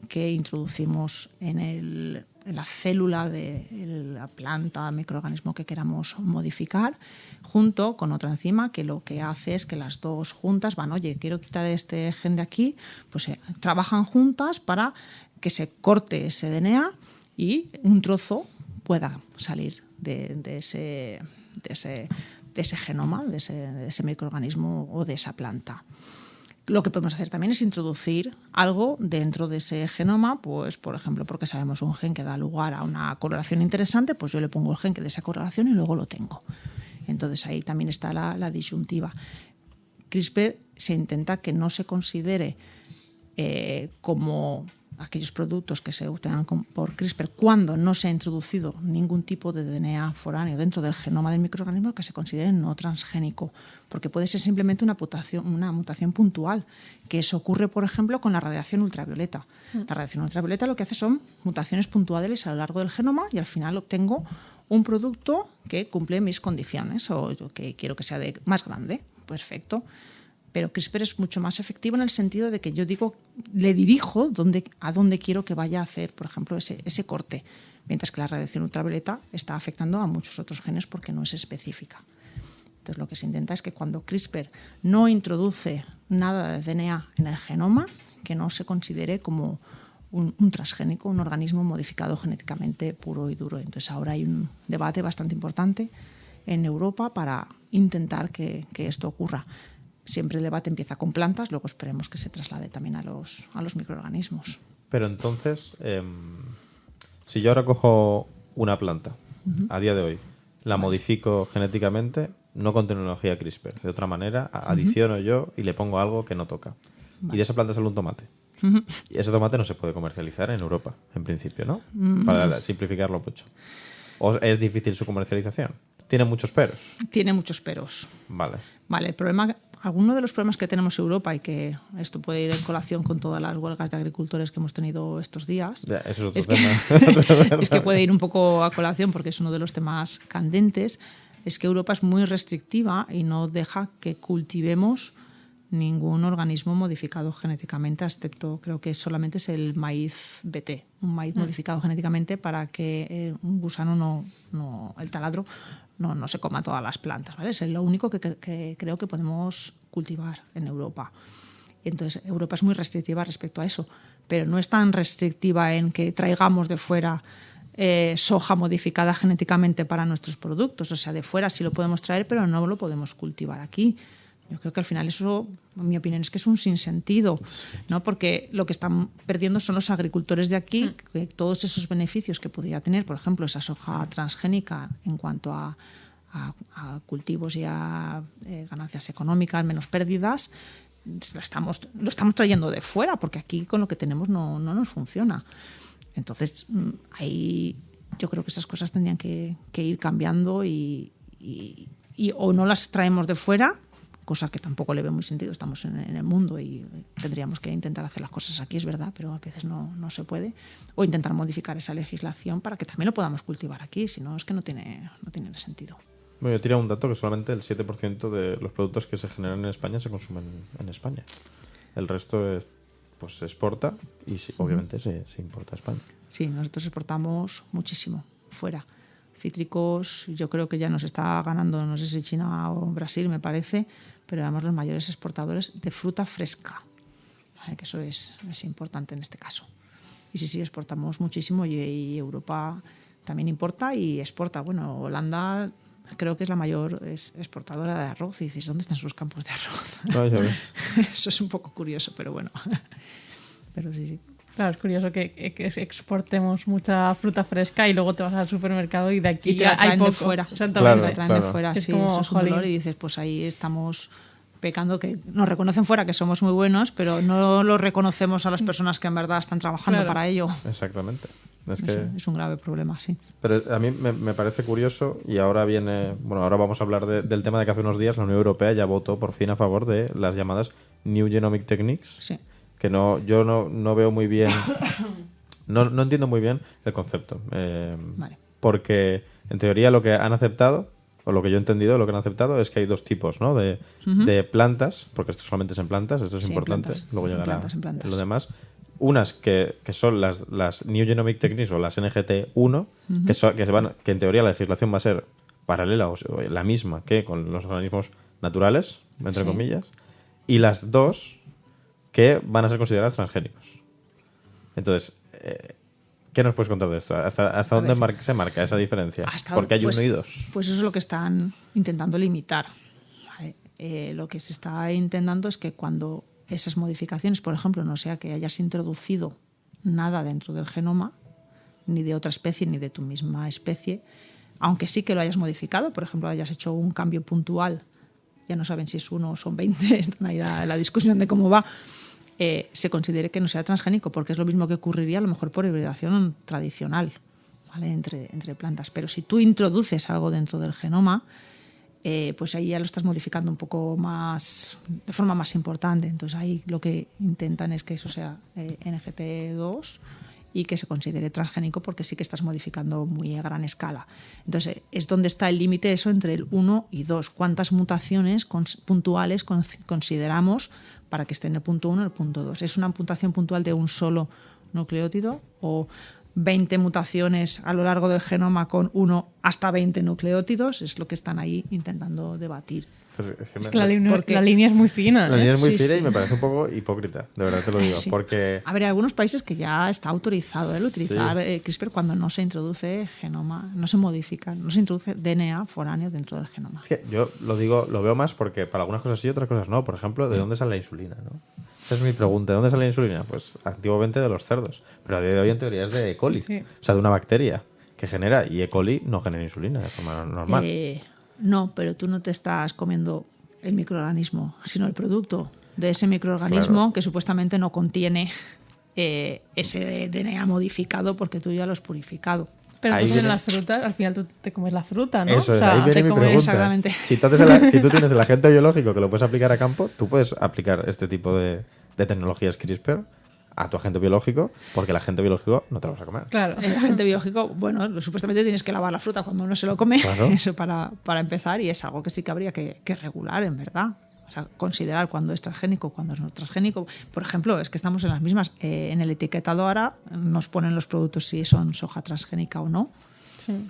que introducimos en la célula de la planta, microorganismo que queramos modificar, junto con otra enzima que lo que hace es que las dos juntas van, oye, quiero quitar este gen de aquí, pues trabajan juntas para que se corte ese DNA y un trozo pueda salir de ese genoma, de ese microorganismo o de esa planta. Lo que podemos hacer también es introducir algo dentro de ese genoma, pues por ejemplo, porque sabemos un gen que da lugar a una correlación interesante, pues yo le pongo el gen que de esa correlación y luego lo tengo. Entonces ahí también está la disyuntiva. CRISPR se intenta que no se considere como aquellos productos que se obtengan por CRISPR cuando no se ha introducido ningún tipo de DNA foráneo dentro del genoma del microorganismo que se considere no transgénico, porque puede ser simplemente una mutación puntual, que eso ocurre, por ejemplo, con la radiación ultravioleta. La radiación ultravioleta lo que hace son mutaciones puntuales a lo largo del genoma y al final obtengo un producto que cumple mis condiciones o yo que quiero que sea más grande. Perfecto. Pero CRISPR es mucho más efectivo en el sentido de que yo le dirijo a dónde quiero que vaya a hacer, por ejemplo, ese corte, mientras que la radiación ultravioleta está afectando a muchos otros genes porque no es específica. Entonces, lo que se intenta es que cuando CRISPR no introduce nada de DNA en el genoma, que no se considere como un transgénico, un organismo modificado genéticamente puro y duro. Entonces, ahora hay un debate bastante importante en Europa para intentar que esto ocurra. Siempre el debate empieza con plantas, luego esperemos que se traslade también a los microorganismos. Pero entonces, si yo ahora cojo una planta, a día de hoy, la modifico genéticamente, no con tecnología CRISPR, de otra manera, adiciono yo y le pongo algo que no toca. Y de esa planta sale un tomate. Y ese tomate no se puede comercializar en Europa, en principio, ¿no? Para simplificarlo mucho. ¿O es difícil su comercialización? ¿Tiene muchos peros? Tiene muchos peros. Vale. Vale, alguno de los problemas que tenemos en Europa, y que esto puede ir en colación con todas las huelgas de agricultores que hemos tenido estos días, ya, eso es otro tema. es que puede ir un poco a colación porque es uno de los temas candentes, es que Europa es muy restrictiva y no deja que cultivemos ningún organismo modificado genéticamente, excepto creo que solamente es el maíz BT, un maíz modificado genéticamente para que un gusano el taladro no se coma todas las plantas, ¿vale? Es lo único que creo que podemos cultivar en Europa. Y entonces Europa es muy restrictiva respecto a eso, pero no es tan restrictiva en que traigamos de fuera soja modificada genéticamente para nuestros productos. O sea, de fuera sí lo podemos traer, pero no lo podemos cultivar aquí. Yo creo que al final eso, en mi opinión, es que es un sinsentido, ¿no? Porque lo que están perdiendo son los agricultores de aquí, que todos esos beneficios que podría tener, por ejemplo, esa soja transgénica en cuanto a cultivos y a ganancias económicas, menos pérdidas, lo estamos trayendo de fuera, porque aquí con lo que tenemos no nos funciona. Entonces, ahí yo creo que esas cosas tendrían que ir cambiando y o no las traemos de fuera, cosa que tampoco le veo muy sentido, estamos en el mundo y tendríamos que intentar hacer las cosas aquí, es verdad, pero a veces no se puede, o intentar modificar esa legislación para que también lo podamos cultivar aquí, si no es que no tiene sentido. Bueno, yo tiré un dato que solamente el 7% de los productos que se generan en España se consumen en España. El resto es pues se exporta y obviamente se importa a España. Sí, nosotros exportamos muchísimo fuera. Cítricos, yo creo que ya nos está ganando, no sé si China o Brasil, me parece, pero además los mayores exportadores de fruta fresca, ¿vale? Que eso es importante en este caso. Y sí, exportamos muchísimo y Europa también importa y exporta. Bueno, Holanda creo que es la mayor exportadora de arroz. Y dices, ¿dónde están sus campos de arroz? No, ya ves. Eso es un poco curioso, pero bueno. Pero sí. Claro, es curioso que exportemos mucha fruta fresca y luego te vas al supermercado y de aquí Y te la traen hay poco. de fuera. Exactamente. Claro, La traen de fuera, Es sí, como, eso es un jolín. dolor y dices, pues ahí estamos pecando, que nos reconocen fuera que somos muy buenos, pero no lo reconocemos a las personas que en verdad están trabajando Claro. para ello. Exactamente. Es que... Es un grave problema, sí. Pero a mí me parece curioso y ahora ahora vamos a hablar del tema de que hace unos días la Unión Europea ya votó por fin a favor de las llamadas New Genomic Techniques, Sí. que yo no veo muy bien, no entiendo muy bien el concepto. Vale. Porque en teoría lo que han aceptado, o lo que yo he entendido, lo que han aceptado es que hay dos tipos, ¿no? De plantas, porque esto solamente es en plantas, esto es Sí, en importante, plantas. luego En llegará plantas. lo demás. Unas que son las New Genomic Techniques o las NGT1, que en teoría la legislación va a ser paralela o la misma que con los organismos naturales, entre Sí. comillas, y las dos que van a ser consideradas transgénicos. Entonces, ¿qué nos puedes contar de esto? ¿Hasta dónde se marca esa diferencia? Porque hay uno y dos. Pues eso es lo que están intentando limitar. ¿Vale? Lo que se está intentando es que cuando esas modificaciones, por ejemplo, no sea que hayas introducido nada dentro del genoma, ni de otra especie, ni de tu misma especie, aunque sí que lo hayas modificado, por ejemplo, hayas hecho un cambio puntual, ya no saben si es uno o son 20, están ahí la discusión de cómo va, se considere que no sea transgénico, porque es lo mismo que ocurriría a lo mejor por hibridación tradicional, ¿vale? entre plantas. Pero si tú introduces algo dentro del genoma, pues ahí ya lo estás modificando un poco más, de forma más importante. Entonces ahí lo que intentan es que eso sea NGT2 y que se considere transgénico, porque sí que estás modificando muy a gran escala. Entonces es donde está el límite eso entre el 1 y 2. ¿Cuántas mutaciones puntuales consideramos para que esté en el punto 1 y el punto 2? ¿Es una mutación puntual de un solo nucleótido o 20 mutaciones a lo largo del genoma con 1 hasta 20 nucleótidos? Es lo que están ahí intentando debatir. Pues es que Es que la línea es muy fina. la línea es muy Sí, fina sí. y me parece un poco hipócrita, de verdad te lo digo. Sí. Porque A ver, hay algunos países que ya está autorizado el utilizar Sí. CRISPR cuando no se introduce genoma, no se modifica, no se introduce DNA foráneo dentro del genoma. es que yo lo veo más porque para algunas cosas sí, otras cosas no. Por ejemplo, ¿de dónde sale la insulina? ¿No? Esa es mi pregunta. ¿De dónde sale la insulina? Pues antiguamente de los cerdos. Pero a día de hoy en teoría es de E. coli. Sí. O sea, de una bacteria que genera. Y E. coli no genera insulina de forma normal. No, pero tú no te estás comiendo el microorganismo, sino el producto de ese microorganismo Claro. que supuestamente no contiene ese DNA modificado porque tú ya lo has purificado. Pero Ahí entonces en viene- las frutas, al final tú te comes la fruta, ¿no? Eso es, o sea, ahí viene te mi comes- pregunta. exactamente. Si tú tienes el agente biológico que lo puedes aplicar a campo, tú puedes aplicar este tipo de tecnologías CRISPR a tu agente biológico, porque el agente biológico no te lo vas a comer. Claro. El agente biológico, bueno, supuestamente tienes que lavar la fruta cuando uno se lo come, Claro. eso para empezar, y es algo que sí que habría que regular, en verdad. O sea, considerar cuándo es transgénico, cuándo es no transgénico. Por ejemplo, es que estamos en las mismas. En el etiquetado ahora nos ponen los productos si son soja transgénica o no. Sí.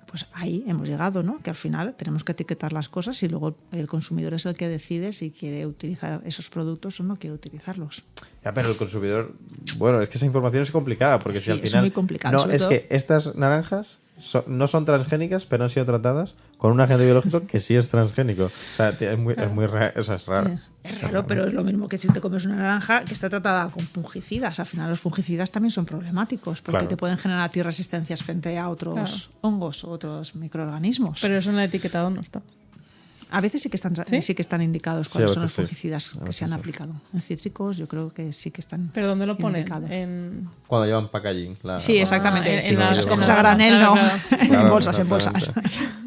Pues ahí hemos llegado, ¿no? Que al final tenemos que etiquetar las cosas y luego el consumidor es el que decide si quiere utilizar esos productos o no quiere utilizarlos. Ya, pero el consumidor... Bueno, es que esa información es complicada, porque Sí, si al es final... muy complicado, No, sobre es todo- que estas naranjas no son transgénicas, pero han sido tratadas con un agente biológico que sí es transgénico. O sea, es muy raro. O sea, es raro. Es raro, pero es lo mismo que si te comes una naranja que está tratada con fungicidas. Al final los fungicidas también son problemáticos porque Claro. te pueden generar a ti resistencias frente a otros hongos o otros microorganismos. Pero eso en el etiquetado no está. A veces sí que están, ¿Sí? sí que están indicados Sí, cuáles a son los veces sí. fungicidas A que veces se han sí. aplicado. En cítricos yo creo que sí que están ¿Pero dónde lo ponen? indicados. Cuando llevan packaging. Sí, exactamente. en Sí, la- si las en comes la- a granel, claro, no. claro. En Claro, bolsas, en bolsas. exactamente.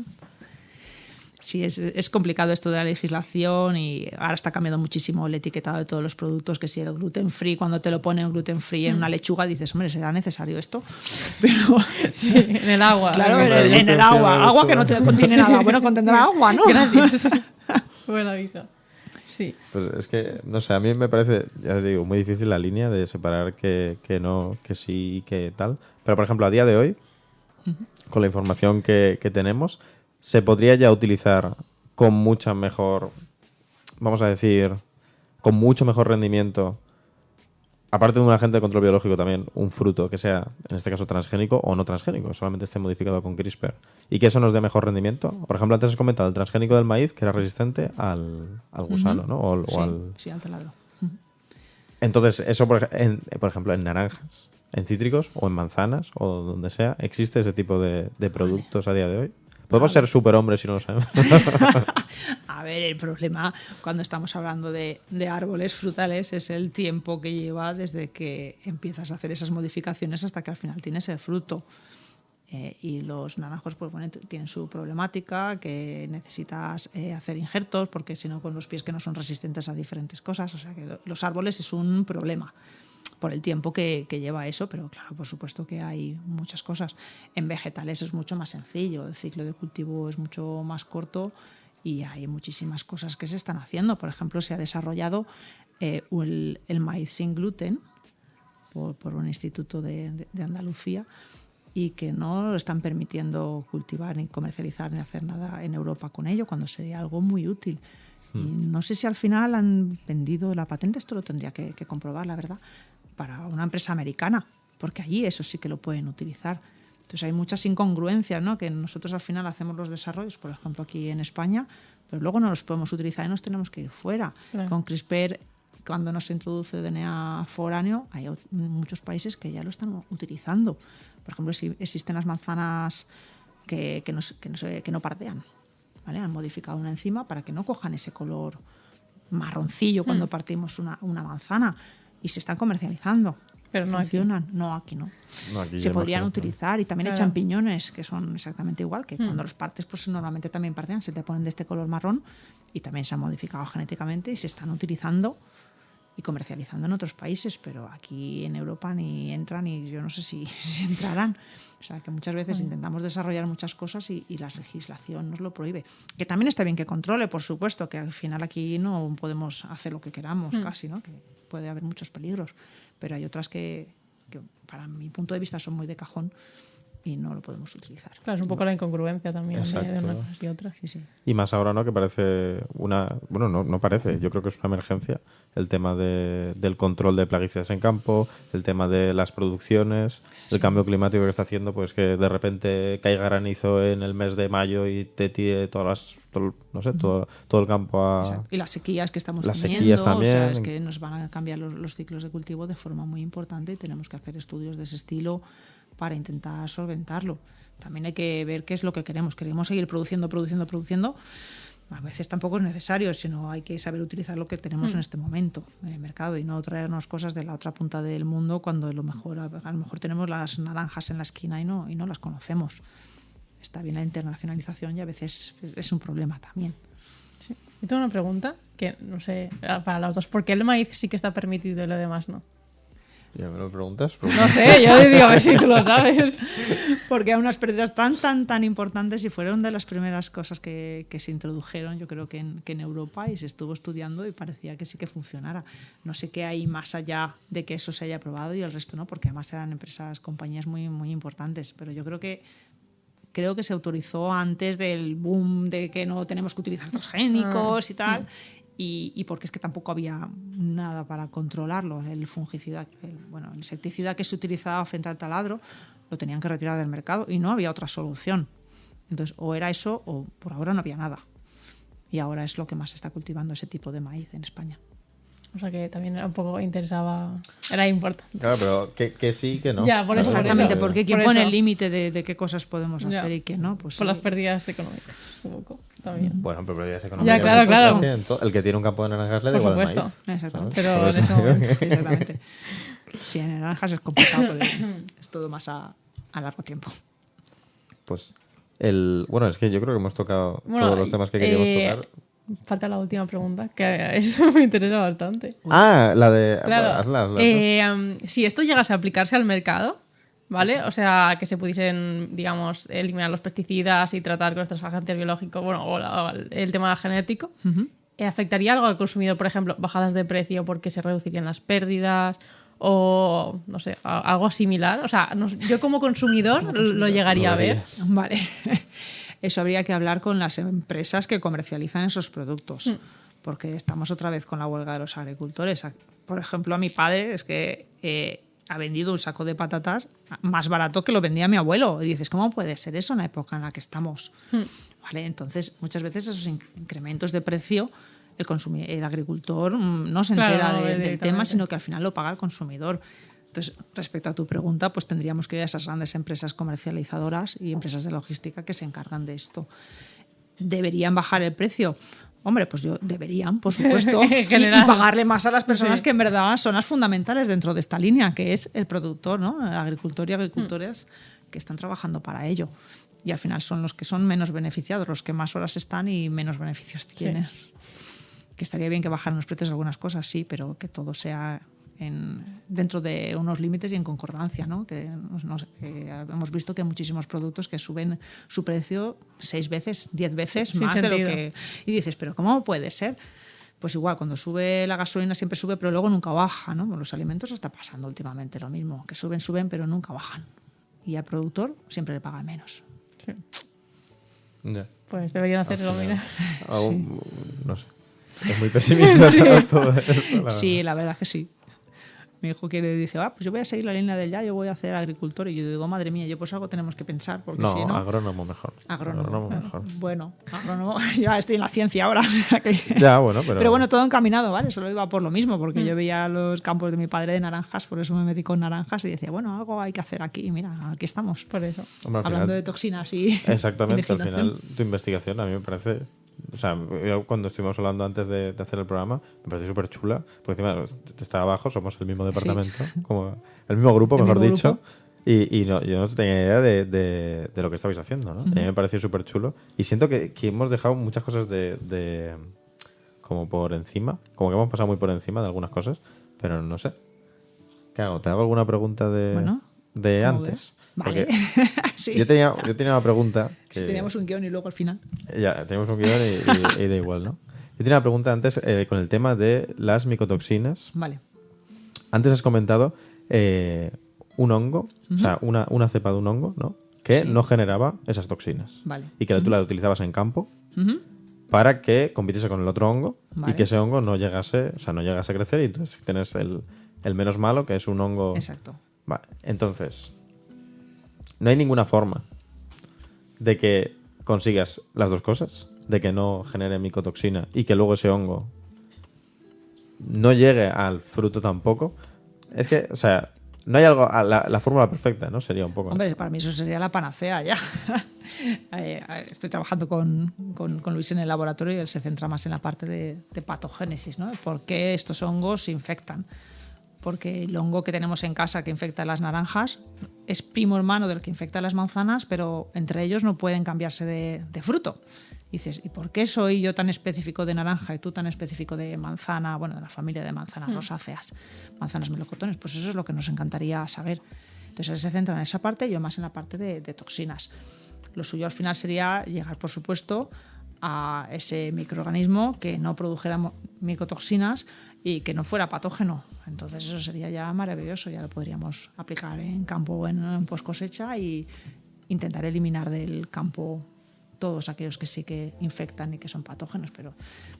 Sí, es complicado esto de la legislación y ahora está cambiando muchísimo el etiquetado de todos los productos, que si el gluten free, cuando te lo ponen gluten free en una lechuga, dices, hombre, ¿será necesario esto? Pero Sí, en el agua. claro, Hombre, en gluten el free agua, en la agua que no lechuga. te contiene nada. Bueno, contendrá agua, ¿no? Gracias. Buen aviso. Sí. Pues es que, no sé, a mí me parece, ya te digo, muy difícil la línea de separar que no, que sí, que tal. Pero, por ejemplo, a día de hoy, con la información que tenemos, se podría ya utilizar con mucha mejor, vamos a decir, con mucho mejor rendimiento, aparte de un agente de control biológico también, un fruto que sea, en este caso, transgénico o no transgénico, solamente esté modificado con CRISPR, y que eso nos dé mejor rendimiento. Por ejemplo, antes has comentado el transgénico del maíz, que era resistente al gusano, ¿no? Sí, al taladro. Entonces, eso, por ejemplo, en naranjas, en cítricos o en manzanas o donde sea, ¿existe ese tipo de productos a día de hoy? Podemos ser superhombres si no lo sabemos. A ver, el problema cuando estamos hablando de árboles frutales es el tiempo que lleva desde que empiezas a hacer esas modificaciones hasta que al final tienes el fruto. Y los naranjos, pues bueno, tienen su problemática, que necesitas hacer injertos, porque si no, con los pies que no son resistentes a diferentes cosas. O sea que los árboles es un problema por el tiempo que lleva eso, pero claro, por supuesto que hay muchas cosas. En vegetales es mucho más sencillo, el ciclo de cultivo es mucho más corto y hay muchísimas cosas que se están haciendo. Por ejemplo, se ha desarrollado el maíz sin gluten por un instituto de Andalucía, y que no están permitiendo cultivar ni comercializar ni hacer nada en Europa con ello, cuando sería algo muy útil. Y no sé si al final han vendido la patente, esto lo tendría que comprobar, la verdad, para una empresa americana, porque allí eso sí que lo pueden utilizar. Entonces hay muchas incongruencias, ¿no? Que nosotros al final hacemos los desarrollos, por ejemplo aquí en España, pero luego no los podemos utilizar y nos tenemos que ir fuera. Claro. Con CRISPR, cuando no se introduce DNA foráneo, hay muchos países que ya lo están utilizando. Por ejemplo, si existen las manzanas que no pardean, ¿vale? Han modificado una enzima para que no cojan ese color marroncillo cuando partimos una manzana, y se están comercializando. Pero no funcionan. Aquí. No, aquí no. No, aquí Se ya podrían imagino, utilizar. Y también hay Claro. champiñones que son exactamente igual, que cuando los partes, pues normalmente también pardean, se te ponen de este color marrón, y también se han modificado genéticamente y se están utilizando y comercializando en otros países, pero aquí en Europa ni entran y yo no sé si entrarán. O sea, que muchas veces intentamos desarrollar muchas cosas y la legislación nos lo prohíbe. Que también está bien que controle, por supuesto, que al final aquí no podemos hacer lo que queramos casi, ¿no? Que puede haber muchos peligros, pero hay otras que para mi punto de vista son muy de cajón y no lo podemos utilizar. Claro, es un poco la incongruencia también de Exacto. unas cosas y otras. Sí, sí. Y más ahora, ¿no? Que parece una... Bueno, no parece. Yo creo que es una emergencia. El tema del control de plaguicidas en campo, el tema de las producciones, el cambio climático que está haciendo, pues que de repente caiga granizo en el mes de mayo y te tire todo el campo a... Exacto. Y las sequías que estamos Las teniendo, sequías o sea, también. es que nos van a cambiar los ciclos de cultivo de forma muy importante y tenemos que hacer estudios de ese estilo para intentar solventarlo. También hay que ver qué es lo que queremos. Queremos seguir produciendo. A veces tampoco es necesario, sino hay que saber utilizar lo que tenemos en este momento en el mercado y no traernos cosas de la otra punta del mundo cuando a lo mejor tenemos las naranjas en la esquina y no las conocemos. Está bien la internacionalización y a veces es un problema también. Sí. Yo tengo una pregunta que no sé, para los dos. ¿Por qué el maíz sí que está permitido y lo demás no? ¿Ya me lo preguntas? No sé, yo digo a ver si tú lo sabes. Porque hay unas pérdidas tan importantes y fueron de las primeras cosas que se introdujeron, yo creo que en Europa, y se estuvo estudiando y parecía que sí que funcionara. No sé qué hay más allá de que eso se haya probado y el resto no, porque además eran compañías muy, muy importantes. Pero yo creo que se autorizó antes del boom de que no tenemos que utilizar transgénicos y tal. Y porque es que tampoco había nada para controlarlo. El fungicida, el insecticida que se utilizaba frente al taladro, lo tenían que retirar del mercado y no había otra solución. Entonces, o era eso o por ahora no había nada. Y ahora es lo que más se está cultivando, ese tipo de maíz en España. O sea que también era un poco era importante. Claro, pero que sí, que no. Ya, por eso, Exactamente, por eso. porque ¿quién Por pone eso. el límite de qué cosas podemos hacer Ya. y qué no? Pues Por sí. las pérdidas económicas, un poco, también. Bueno, pero prioridades económicas. Ya, claro, por claro. supuesto. El que tiene un campo de naranjas le da Por igual el supuesto. maíz. Exactamente. Pero Por en eso ese digo momento. que- Exactamente. Sí, en naranjas es complicado porque es todo más a largo tiempo. Pues bueno, es que yo creo que hemos tocado Bueno, todos los temas que queríamos tocar. Falta la última pregunta, que eso me interesa bastante. La de... Claro. Hazla. Si esto llegase a aplicarse al mercado, ¿vale? O sea, que se pudiesen, digamos, eliminar los pesticidas y tratar con estos agentes biológicos, bueno, o el tema genético, ¿afectaría algo al consumidor? Por ejemplo, bajadas de precio porque se reducirían las pérdidas o, no sé, algo similar. O sea, yo como consumidor lo llegaría a ver. Vale. Eso habría que hablar con las empresas que comercializan esos productos. Porque estamos otra vez con la huelga de los agricultores. Por ejemplo, a mi padre es que ha vendido un saco de patatas más barato que lo vendía mi abuelo. Y dices, ¿cómo puede ser eso en la época en la que estamos? ¿Vale? Entonces, muchas veces esos incrementos de precio, el agricultor no se entera del tema, sino que al final lo paga el consumidor. Entonces, respecto a tu pregunta, pues tendríamos que ir a esas grandes empresas comercializadoras y empresas de logística que se encargan de esto. ¿Deberían bajar el precio? Hombre, pues deberían, por supuesto, y pagarle más a las personas que en verdad son las fundamentales dentro de esta línea, que es el productor, ¿no? El agricultor y agricultores que están trabajando para ello. Y al final son los que son menos beneficiados, los que más horas están y menos beneficios tienen. Sí. Que estaría bien que bajaran los precios de algunas cosas, sí, pero que todo sea dentro de unos límites y en concordancia, ¿no? Hemos visto que hay muchísimos productos que suben su precio 6 veces, 10 veces más de lo que... Y dices, ¿pero cómo puede ser? Pues igual, cuando sube la gasolina siempre sube, pero luego nunca baja, ¿no? Con los alimentos está pasando últimamente lo mismo, que suben, pero nunca bajan. Y al productor siempre le pagan menos. Sí. Yeah. Pues deberían hacerlo, mira. No sé. Es muy pesimista todo esto. Sí, la verdad es que sí. Mi hijo dice, pues yo voy a seguir la línea del yo voy a hacer agricultor. Y yo digo, madre mía, yo pues algo tenemos que pensar. Porque no, si no, agrónomo mejor. Agrónomo mejor. Bueno, agrónomo, ya estoy en la ciencia ahora. O sea que... Ya, bueno, pero bueno, todo encaminado, ¿vale? Solo iba por lo mismo, porque yo veía los campos de mi padre de naranjas, por eso me metí con naranjas y decía, bueno, algo hay que hacer aquí. Y mira, aquí estamos. Por eso. Hombre, hablando final, de toxinas y... Exactamente, al final tu investigación a mí me parece... O sea, yo cuando estuvimos hablando antes de hacer el programa, me pareció súper chula, porque encima está abajo, somos el mismo departamento, como el mismo grupo, mejor dicho, y no, yo no tenía idea de lo que estabais haciendo, ¿no? A mí me pareció súper chulo, y siento que hemos dejado muchas cosas como por encima, como que hemos pasado muy por encima de algunas cosas, pero no sé. ¿Qué hago? ¿Te hago alguna pregunta de antes? Vale. Sí. Yo tenía una pregunta. Si teníamos un guión y luego al final. Ya, teníamos un guión y da igual, ¿no? Yo tenía una pregunta antes con el tema de las micotoxinas. Vale. Antes has comentado un hongo, o sea, una cepa de un hongo, ¿no? Que no generaba esas toxinas. Vale. Y que tú las utilizabas en campo para que compitiese con el otro hongo y que ese hongo no llegase a crecer y entonces tienes el menos malo, que es un hongo... Exacto. Vale, entonces... No hay ninguna forma de que consigas las dos cosas, de que no genere micotoxina y que luego ese hongo no llegue al fruto tampoco. Es que, o sea, no hay algo, la fórmula perfecta, ¿no? Sería un poco... Hombre, para mí eso sería la panacea ya. Estoy trabajando con Luis en el laboratorio y él se centra más en la parte de patogénesis, ¿no? ¿Por qué estos hongos se infectan? Porque el hongo que tenemos en casa que infecta las naranjas es primo hermano del que infecta las manzanas, pero entre ellos no pueden cambiarse de fruto. Y dices, ¿y por qué soy yo tan específico de naranja y tú tan específico de manzana, bueno, de la familia de manzanas rosáceas, manzanas melocotones? Pues eso es lo que nos encantaría saber. Entonces él se centra en esa parte y yo más en la parte de toxinas. Lo suyo al final sería llegar, por supuesto, a ese microorganismo que no produjera micotoxinas y que no fuera patógeno. Entonces eso sería ya maravilloso, ya lo podríamos aplicar en campo o en post cosecha y intentar eliminar del campo todos aquellos que sí que infectan y que son patógenos, pero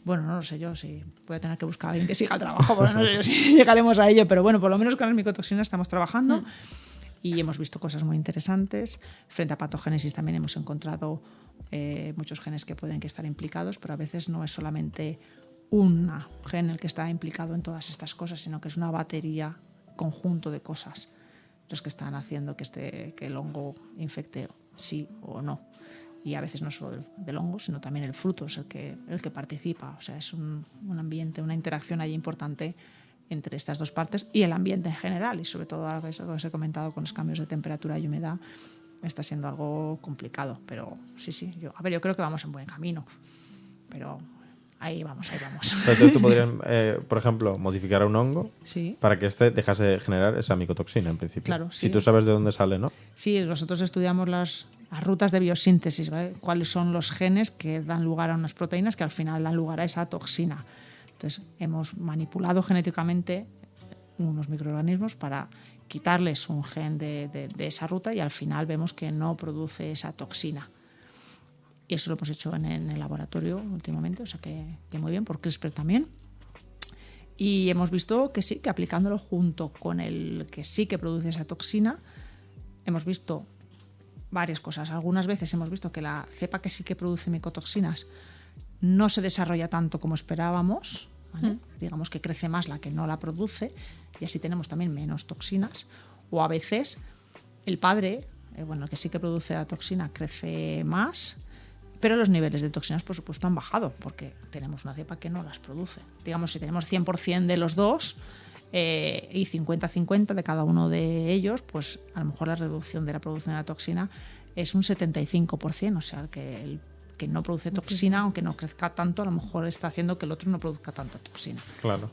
bueno, no lo sé yo, si voy a tener que buscar a alguien que siga el trabajo, porque no sé yo si llegaremos a ello, pero bueno, por lo menos con las micotoxinas estamos trabajando y hemos visto cosas muy interesantes. Frente a patogénesis también hemos encontrado muchos genes que pueden estar implicados, pero a veces no es solamente un gen el que está implicado en todas estas cosas, sino que es una batería, conjunto de cosas los que están haciendo que el hongo infecte sí o no. Y a veces no solo del hongo, sino también el fruto es el que participa. O sea, es un ambiente, una interacción ahí importante entre estas dos partes y el ambiente en general. Y sobre todo, algo que os he comentado con los cambios de temperatura y humedad, está siendo algo complicado. Pero sí, yo creo que vamos en buen camino. Pero ahí vamos. Entonces tú podrías, por ejemplo, modificar a un hongo para que éste dejase de generar esa micotoxina, en principio. Claro, sí. Si tú sabes de dónde sale, ¿no? Sí, nosotros estudiamos las rutas de biosíntesis, ¿vale? Cuáles son los genes que dan lugar a unas proteínas que al final dan lugar a esa toxina. Entonces, hemos manipulado genéticamente unos microorganismos para quitarles un gen de esa ruta y al final vemos que no produce esa toxina. Y eso lo hemos hecho en el laboratorio últimamente, o sea que muy bien, por CRISPR también. Y hemos visto que sí, que aplicándolo junto con el que sí que produce esa toxina, hemos visto varias cosas. Algunas veces hemos visto que la cepa que sí que produce micotoxinas no se desarrolla tanto como esperábamos, ¿vale? Digamos que crece más la que no la produce y así tenemos también menos toxinas. O a veces el padre, el que sí que produce la toxina, crece más, pero los niveles de toxinas, por supuesto, han bajado porque tenemos una cepa que no las produce. Digamos, si tenemos 100% de los dos y 50-50 de cada uno de ellos, pues a lo mejor la reducción de la producción de la toxina es un 75%, o sea, que el que no produce toxina, aunque no crezca tanto, a lo mejor está haciendo que el otro no produzca tanta toxina. Claro.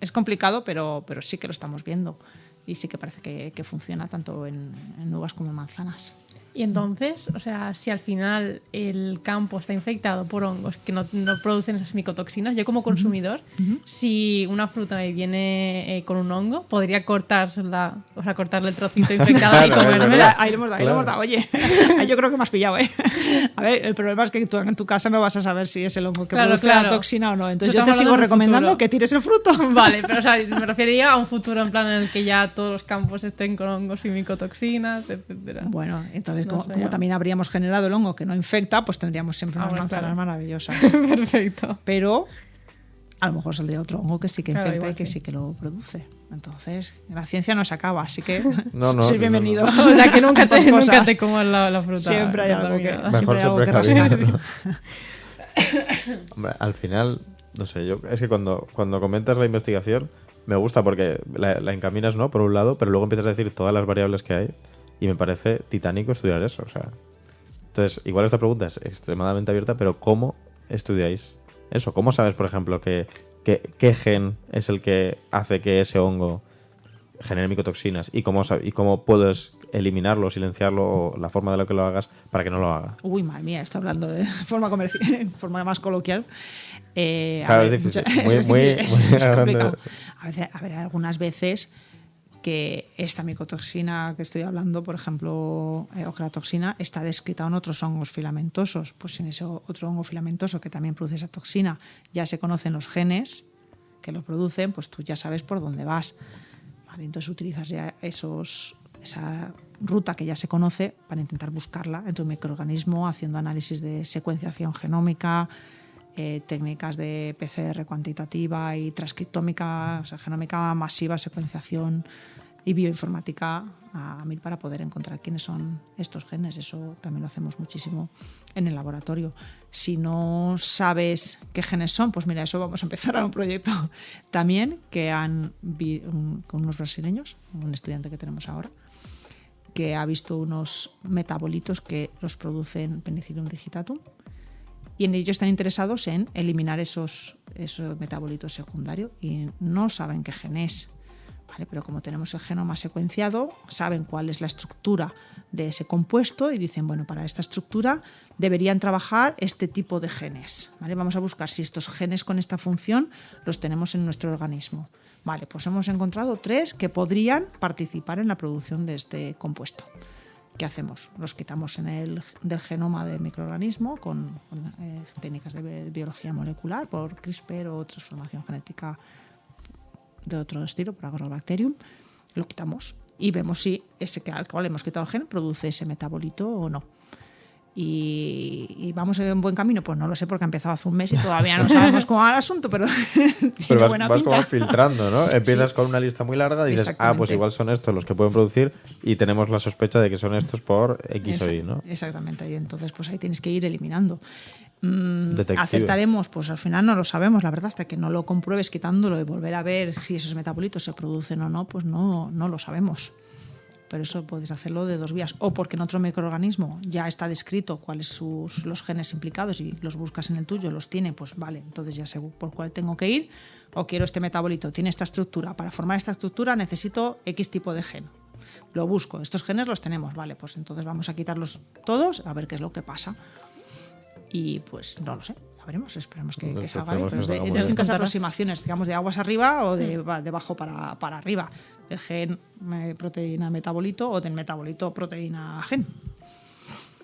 Es complicado, pero sí que lo estamos viendo y sí que parece que funciona tanto en uvas como en manzanas. Y entonces, o sea, si al final el campo está infectado por hongos que no producen esas micotoxinas, yo como consumidor, si una fruta me viene con un hongo, podría cortársela, o sea, cortarle el trocito infectado y comérmela. Ahí lo hemos dado. Oye, yo creo que me has pillado, ¿eh? A ver, el problema es que tú en tu casa no vas a saber si es el hongo que produce la toxina o no. Entonces yo te sigo recomendando que tires el fruto. Vale, pero o sea, me refería a un futuro en plan en el que ya todos los campos estén con hongos y micotoxinas, etcétera. Bueno, entonces como también habríamos generado el hongo que no infecta, pues tendríamos siempre unas manzanas maravillosas. Perfecto. Pero a lo mejor saldría otro hongo que sí que infecta y que sí. sí que lo produce. Entonces, la ciencia no se acaba, así que sois bienvenido. O sea, que nunca te comas la fruta. Siempre hay algo que, rascar. rascar. Hombre, al final, no sé, es que cuando comentas la investigación me gusta porque la encaminas, ¿no? Por un lado, pero luego empiezas a decir todas las variables que hay y me parece titánico estudiar eso. O sea, entonces, igual esta pregunta es extremadamente abierta, pero ¿cómo estudiáis eso? ¿Cómo sabes, por ejemplo, qué gen es el que hace que ese hongo genere micotoxinas y cómo puedes eliminarlo, silenciarlo o la forma de lo que lo hagas para que no lo haga? Uy, madre mía, estoy hablando de forma más coloquial. Claro, es difícil. Es complicado. A ver, algunas veces que esta micotoxina que estoy hablando, por ejemplo, ocratoxina, está descrita en otros hongos filamentosos. Pues en ese otro hongo filamentoso que también produce esa toxina ya se conocen los genes que lo producen, pues tú ya sabes por dónde vas. Vale, entonces utilizas ya esa ruta que ya se conoce para intentar buscarla en tu microorganismo, haciendo análisis de secuenciación genómica, técnicas de PCR cuantitativa y transcriptómica, o sea, genómica masiva, secuenciación y bioinformática a 1000 para poder encontrar quiénes son estos genes. Eso también lo hacemos muchísimo en el laboratorio. Si no sabes qué genes son, pues mira, eso vamos a empezar a un proyecto también con unos brasileños, un estudiante que tenemos ahora, que ha visto unos metabolitos que los producen Penicillium digitatum y en ellos están interesados en eliminar esos metabolitos secundarios y no saben qué gen es. ¿Vale? Pero como tenemos el genoma secuenciado, saben cuál es la estructura de ese compuesto y dicen, bueno, para esta estructura deberían trabajar este tipo de genes. ¿Vale? Vamos a buscar si estos genes con esta función los tenemos en nuestro organismo. Vale, pues hemos encontrado 3 que podrían participar en la producción de este compuesto. ¿Qué hacemos? Los quitamos del genoma del microorganismo con técnicas de biología molecular, por CRISPR o transformación genética de otro estilo, por Agrobacterium. Lo quitamos y vemos si ese al cual hemos quitado el gen produce ese metabolito o no. Y vamos en buen camino, pues no lo sé porque ha empezado hace un mes y todavía no sabemos cómo va el asunto, pero tiene buena vas pinta. como filtrando, ¿no? Empiezas con una lista muy larga y dices, pues igual son estos los que pueden producir y tenemos la sospecha de que son estos por X o Y, ¿no? Exactamente, y entonces pues ahí tienes que ir eliminando. Detective. ¿Aceptaremos? Pues al final no lo sabemos, la verdad, hasta que no lo compruebes quitándolo y volver a ver si esos metabolitos se producen o no, pues no lo sabemos. Pero eso puedes hacerlo de 2 vías. O porque en otro microorganismo ya está descrito cuáles son los genes implicados y los buscas en el tuyo, los tiene, pues vale, entonces ya sé por cuál tengo que ir. O quiero este metabolito, tiene esta estructura. Para formar esta estructura necesito X tipo de gen. Lo busco, estos genes los tenemos, vale, pues entonces vamos a quitarlos todos a ver qué es lo que pasa. Y pues no lo sé, ya veremos, esperemos que salga bien. Pero es de distintas aproximaciones, digamos, de aguas arriba o de abajo para arriba. Del gen proteína metabolito o del metabolito proteína gen.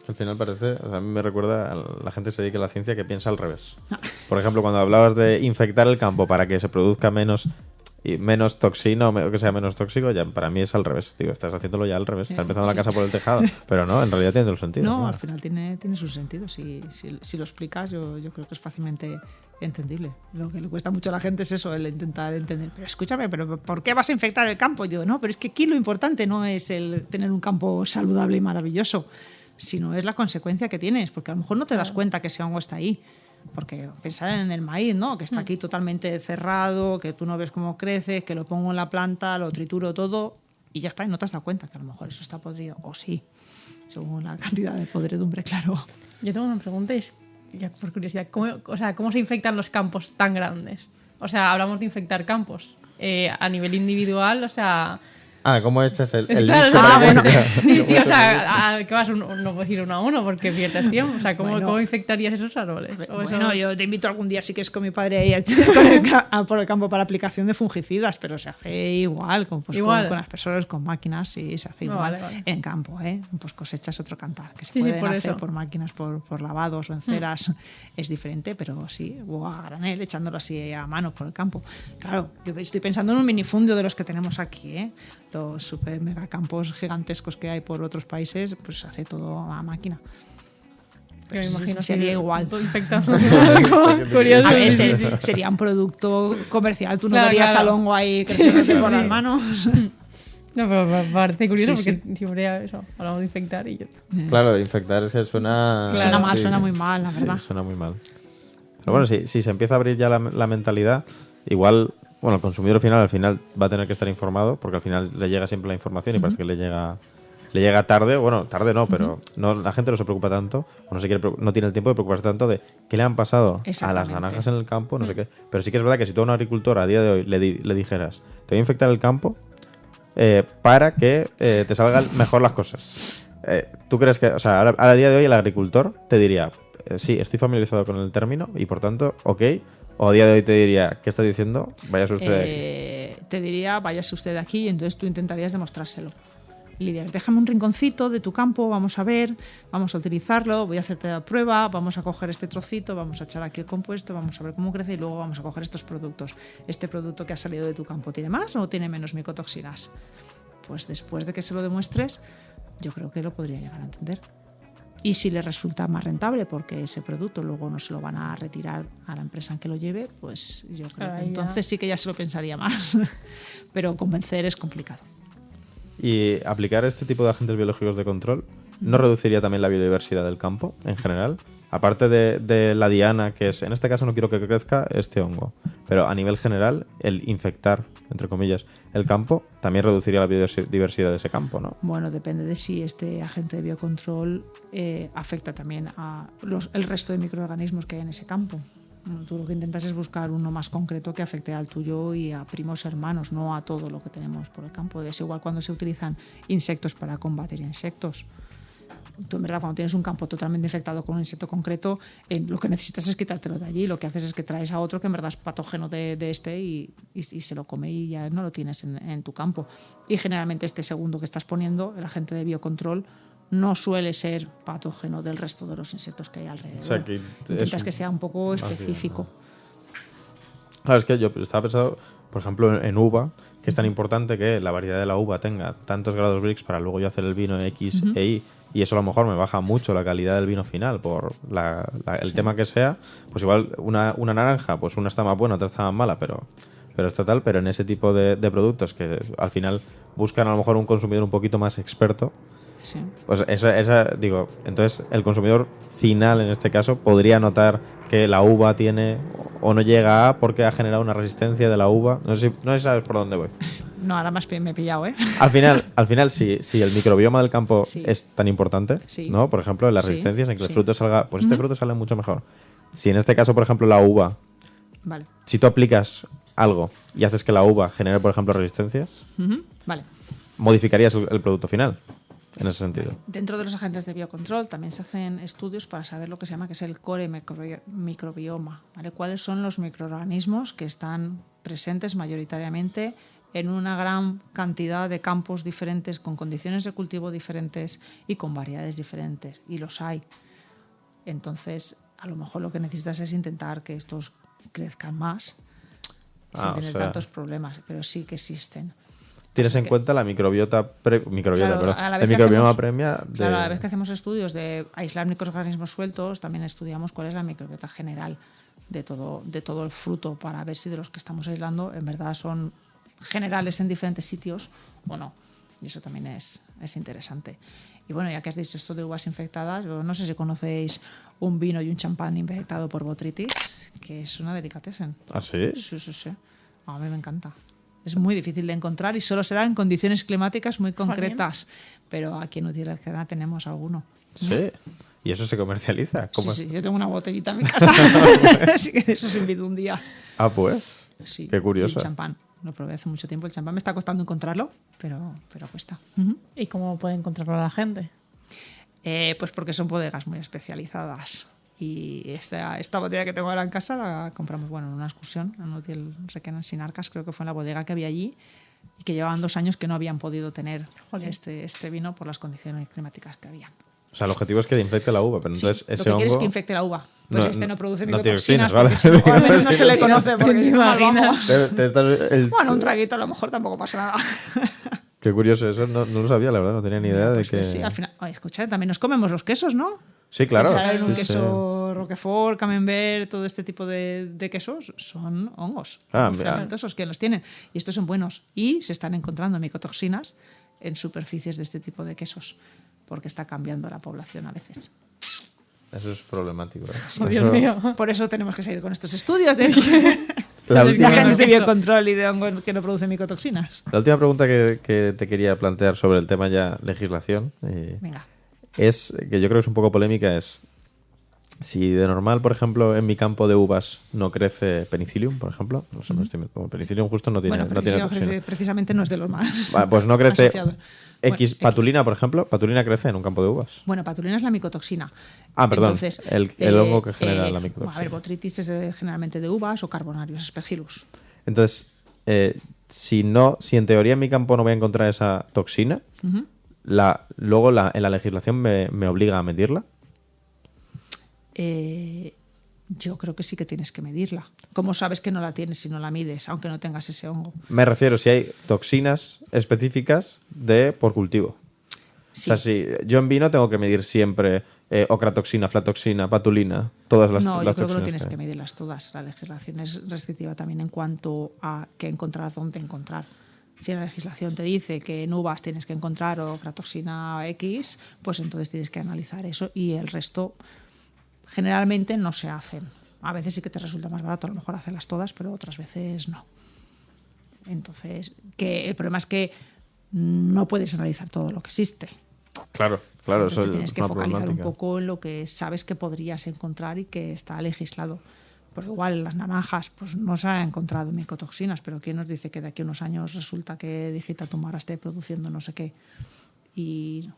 Al final parece, o sea, a mí me recuerda a la gente se dedica a la ciencia que piensa al revés. Por ejemplo, cuando hablabas de infectar el campo para que se produzca menos toxina o que sea menos tóxico, ya para mí es al revés. Digo, estás haciéndolo ya al revés. Estás empezando la casa por el tejado. Pero no, en realidad tiene todo el sentido. No, claro. Al final tiene su sentido. Si lo explicas, yo creo que es fácilmente entendible. Lo que le cuesta mucho a la gente es eso, el intentar entender. Pero escúchame, ¿pero por qué vas a infectar el campo? Y digo, no, pero es que aquí lo importante no es el tener un campo saludable y maravilloso, sino es la consecuencia que tienes, porque a lo mejor no te das cuenta que ese hongo está ahí. Porque pensar en el maíz, ¿no? Que está aquí totalmente cerrado, que tú no ves cómo crece, que lo pongo en la planta, lo trituro todo y ya está, y no te has dado cuenta que a lo mejor eso está podrido. O sí, según la cantidad de podredumbre, claro. Yo tengo una pregunta, y es, ya por curiosidad, ¿cómo se infectan los campos tan grandes? O sea, hablamos de infectar campos. A nivel individual, o sea... ¿Cómo echas el claro, bicho? bueno. Sí, o sea, ¿qué vas? No puedes ir uno a uno porque pierdes tiempo. O sea, ¿cómo infectarías esos árboles? Bueno, yo te invito algún día, sí que es con mi padre ahí por el campo para aplicación de fungicidas, pero se hace igual, con las personas, con máquinas, sí, se hace igual. Vale. En campo, pues cosechas otro cantar, que se pueden hacer por máquinas, por lavados o en ceras, es diferente, pero sí, o a granel, echándolo así a mano por el campo. Claro, yo estoy pensando en un minifundio de los que tenemos aquí, los super mega campos gigantescos que hay por otros países, pues se hace todo a máquina. Yo me imagino sería igual. Curioso. A ver, sería un producto comercial, tú no darías al hongo ahí creciéndose por las manos. No, pero me parece curioso porque siempre eso, hablamos de infectar y yo... Claro, infectar es que suena... Claro, suena mal, suena muy mal, la verdad. Sí, suena muy mal. Pero bueno, si se empieza a abrir ya la mentalidad, igual... Bueno, el consumidor final al final va a tener que estar informado porque al final le llega siempre la información y parece que le llega tarde. Bueno, tarde no, pero no, la gente no se preocupa tanto o no tiene el tiempo de preocuparse tanto de qué le han pasado a las naranjas en el campo, no sé qué. Pero sí que es verdad que si tú a un agricultor a día de hoy le dijeras te voy a infectar el campo para que te salgan mejor las cosas. ¿Tú crees que, o sea, a día de hoy el agricultor te diría sí, estoy familiarizado con el término y por tanto, ok? O a día de hoy te diría, ¿qué está diciendo? Váyase usted de aquí. Te diría, váyase usted de aquí y entonces tú intentarías demostrárselo. Lidia, déjame un rinconcito de tu campo, vamos a ver, vamos a utilizarlo, voy a hacerte la prueba, vamos a coger este trocito, vamos a echar aquí el compuesto, vamos a ver cómo crece y luego vamos a coger estos productos. ¿Este producto que ha salido de tu campo tiene más o tiene menos micotoxinas? Pues después de que se lo demuestres, yo creo que lo podría llegar a entender. Y si le resulta más rentable porque ese producto luego no se lo van a retirar a la empresa en que lo lleve, pues yo creo que entonces sí que ya se lo pensaría más. Pero convencer es complicado. ¿Y aplicar este tipo de agentes biológicos de control no reduciría también la biodiversidad del campo en general? Aparte de la diana, que es, en este caso no quiero que crezca este hongo, pero a nivel general, el infectar, entre comillas, el campo también reduciría la biodiversidad de ese campo, ¿no? Bueno, depende de si este agente de biocontrol afecta también a el resto de microorganismos que hay en ese campo. Tú lo que intentas es buscar uno más concreto que afecte al tuyo y a primos hermanos, no a todo lo que tenemos por el campo. Es igual cuando se utilizan insectos para combatir insectos. Tú en verdad cuando tienes un campo totalmente infectado con un insecto concreto, lo que necesitas es quitártelo de allí. Lo que haces es que traes a otro que en verdad es patógeno de este y se lo come y ya no lo tienes en tu campo. Y generalmente este segundo que estás poniendo, el agente de biocontrol, no suele ser patógeno del resto de los insectos que hay alrededor. O sea, que intentas que sea un poco específico. Claro, es que yo estaba pensando, por ejemplo, en uva, que es tan importante que la variedad de la uva tenga tantos grados Brix para luego yo hacer el vino X e Y, y eso a lo mejor me baja mucho la calidad del vino final por el tema que sea. Pues igual una naranja, pues una está más buena, otra está más mala, pero está tal. Pero en ese tipo de productos que al final buscan a lo mejor un consumidor un poquito más experto, sí. Pues digo, entonces el consumidor final en este caso podría notar que la uva tiene o no llega a porque ha generado una resistencia de la uva. No sé si sabes por dónde voy. No, ahora más me he pillado, ¿eh? Al final si el microbioma del campo es tan importante, ¿no? Por ejemplo, en las resistencias, en que el fruto salga, pues este fruto sale mucho mejor. Si en este caso, por ejemplo, la uva, vale. Si tú aplicas algo y haces que la uva genere, por ejemplo, resistencias, vale. modificarías el producto final en ese sentido. Dentro de los agentes de biocontrol también se hacen estudios para saber lo que se llama que es el core microbioma, ¿vale? Cuáles son los microorganismos que están presentes mayoritariamente en una gran cantidad de campos diferentes, con condiciones de cultivo diferentes y con variedades diferentes, y los hay. Entonces, a lo mejor lo que necesitas es intentar que estos crezcan más sin tener tantos problemas, pero sí que existen. Tienes en cuenta la microbioma premia. Claro, a la vez que hacemos estudios de aislar microorganismos sueltos, también estudiamos cuál es la microbiota general de todo el fruto, para ver si de los que estamos aislando en verdad son generales en diferentes sitios o no. Y eso también es interesante. Y bueno, ya que has dicho esto de uvas infectadas, yo no sé si conocéis un vino y un champán infectado por botrytis, que es una delicatessen. ¿Ah, sí? Sí. A mí me encanta. Es muy difícil de encontrar y solo se da en condiciones climáticas muy concretas. Pero aquí en Utiel-Requena tenemos alguno. Sí. ¿Y eso se comercializa? ¿Cómo? Sí, yo tengo una botellita en mi casa. Así que eso os invito un día. Ah, pues. Sí. Qué curioso. Y el champán. Lo probé hace mucho tiempo. El champán me está costando encontrarlo, pero cuesta. ¿Y cómo puede encontrarlo la gente? Pues porque son bodegas muy especializadas. Y esta botella que tengo ahora en casa la compramos en una excursión en Utiel-Requena, en Sinarcas, creo que fue en la bodega que había allí, y que llevaban 2 años que no habían podido tener este vino por las condiciones climáticas que habían. O sea, el objetivo es que infecte la uva, pero entonces Sí, ese lo que hongo... quieres es que infecte la uva. Pues no produce micotoxinas, ¿vale? porque si no, al menos no se le conoce, porque si no, vamos. Bueno, un traguito a lo mejor tampoco pasa nada. Qué curioso, eso no lo sabía, la verdad, no tenía ni idea de que... Sí, al final, escucha, también nos comemos los quesos, ¿no? Sí, claro. Pensar en un Sí, queso Roquefort, Camembert, todo este tipo de quesos son hongos. Fermentosos que los tienen. Y estos son buenos. Y se están encontrando micotoxinas en superficies de este tipo de quesos, porque está cambiando la población a veces. Eso es problemático. Oh, Dios mío. Por eso tenemos que seguir con estos estudios de última- agentes de biocontrol y de hongos que no producen micotoxinas. La última pregunta que te quería plantear sobre el tema ya legislación Venga. es, que yo creo que es un poco polémica, es si de normal, por ejemplo, en mi campo de uvas no crece penicillium, por ejemplo, no sé, como penicillium justo no tiene, Bueno, no tiene pero toxina. precisamente no es de los más Vale, pues no crece asociados. patulina, por ejemplo. Patulina crece en un campo de uvas. Bueno, patulina es la micotoxina. Ah, perdón. Entonces, el hongo que genera la micotoxina. A ver, botrytis es generalmente de uvas o carbonarios, aspergillus. Entonces, si en teoría en mi campo no voy a encontrar esa toxina, luego en la legislación me obliga a medirla. Yo creo que sí que tienes que medirla. ¿Cómo sabes que no la tienes si no la mides, aunque no tengas ese hongo? Me refiero si hay toxinas específicas por cultivo. Sí. O sea, si yo en vino tengo que medir siempre ocratoxina, aflatoxina, patulina, todas las No, las yo creo que no toxinas tienes hay. que medirlas todas. La legislación es restrictiva también en cuanto a qué encontrar, dónde encontrar. Si la legislación te dice que en uvas tienes que encontrar ocratoxina X, pues entonces tienes que analizar eso, y el resto generalmente no se hacen. A veces sí que te resulta más barato a lo mejor hacerlas todas, pero otras veces no. Entonces, el problema es que no puedes analizar todo lo que existe. Claro, Entonces eso te tienes que una focalizar un problemática. poco en lo que sabes que podrías encontrar y que está legislado. Porque igual en las naranjas pues no se ha encontrado micotoxinas, pero ¿quién nos dice que de aquí a unos años resulta que Digitatumara esté produciendo no sé qué? Y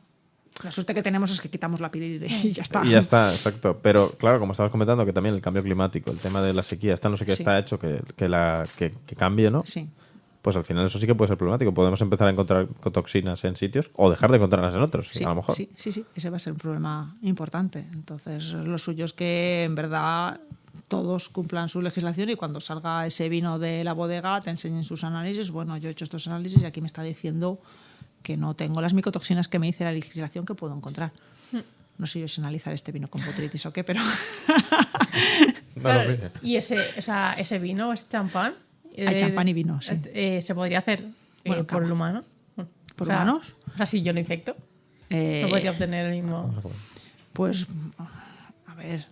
la suerte que tenemos es que quitamos la piride y ya está. Y ya está, exacto. Pero claro, como estabas comentando, que también el cambio climático, el tema de la sequía, no sé qué Sí. está hecho que cambie, ¿no? Sí. Pues al final eso sí que puede ser problemático. Podemos empezar a encontrar toxinas en sitios o dejar de encontrarlas en otros, Sí, a lo mejor. sí, ese va a ser un problema importante. Entonces, lo suyo es que en verdad todos cumplan su legislación y cuando salga ese vino de la bodega te enseñen sus análisis. Bueno, yo he hecho estos análisis y aquí me está diciendo que no tengo las micotoxinas que me dice la legislación que puedo encontrar. No sé yo si analizar este vino con botrytis o qué, pero... Claro, mira. Y ese vino, ese champán. Hay champán y vino, sí. Se podría hacer Bueno, por el humano. ¿Por humanos? O sea, si yo lo infecto, no podría obtener el mismo. Pues, a ver,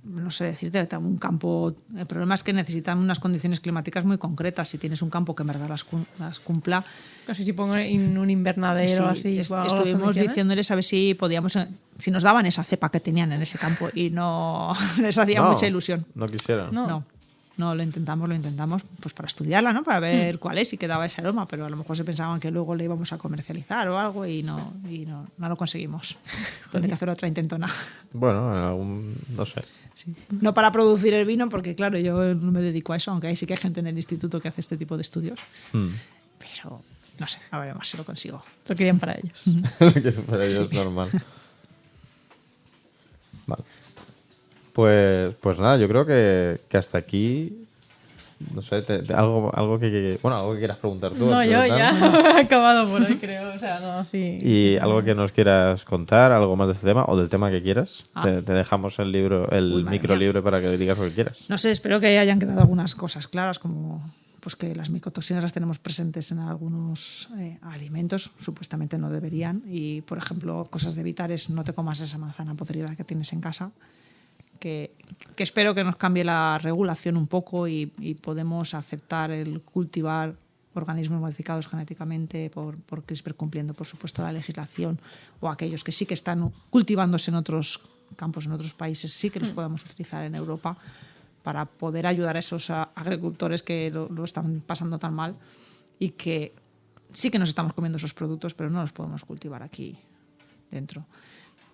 no sé decirte, un campo... El problema es que necesitan unas condiciones climáticas muy concretas. Si tienes un campo que en verdad las cumpla... Casi si pongo en un invernadero Sí, así. bajo las estuvimos condiciones. diciéndoles a ver si podíamos... Si nos daban esa cepa que tenían en ese campo y no les hacía No, mucha ilusión. No quisieron. No. No, lo intentamos pues para estudiarla, ¿no? Para ver cuál es y qué daba ese aroma, pero a lo mejor se pensaban que luego le íbamos a comercializar o algo y no lo conseguimos. Tendré que hacer otra intentona. Bueno, no sé. Sí. No para producir el vino, porque claro, yo no me dedico a eso, aunque ahí sí que hay gente en el instituto que hace este tipo de estudios. Pero no sé, a veremos si lo consigo. Lo querían para ellos. Lo que para ellos es normal. Vale. Pues nada, yo creo que hasta aquí. No sé, algo que quieras preguntar tú. No, yo ya he acabado por hoy, creo. O sea, no, sí. Y algo que nos quieras contar, algo más de este tema o del tema que quieras. Te dejamos el libro, micro libre para que digas lo que quieras. No sé, espero que hayan quedado algunas cosas claras, como pues que las micotoxinas las tenemos presentes en algunos alimentos, supuestamente no deberían. Y, por ejemplo, cosas de evitar es no te comas esa manzana podrida que tienes en casa. Que espero que nos cambie la regulación un poco y podemos aceptar el cultivar organismos modificados genéticamente por CRISPR, cumpliendo, por supuesto, la legislación, o aquellos que sí que están cultivándose en otros campos, en otros países, sí que los podamos utilizar en Europa para poder ayudar a esos agricultores que lo están pasando tan mal y que sí que nos estamos comiendo esos productos, pero no los podemos cultivar aquí dentro.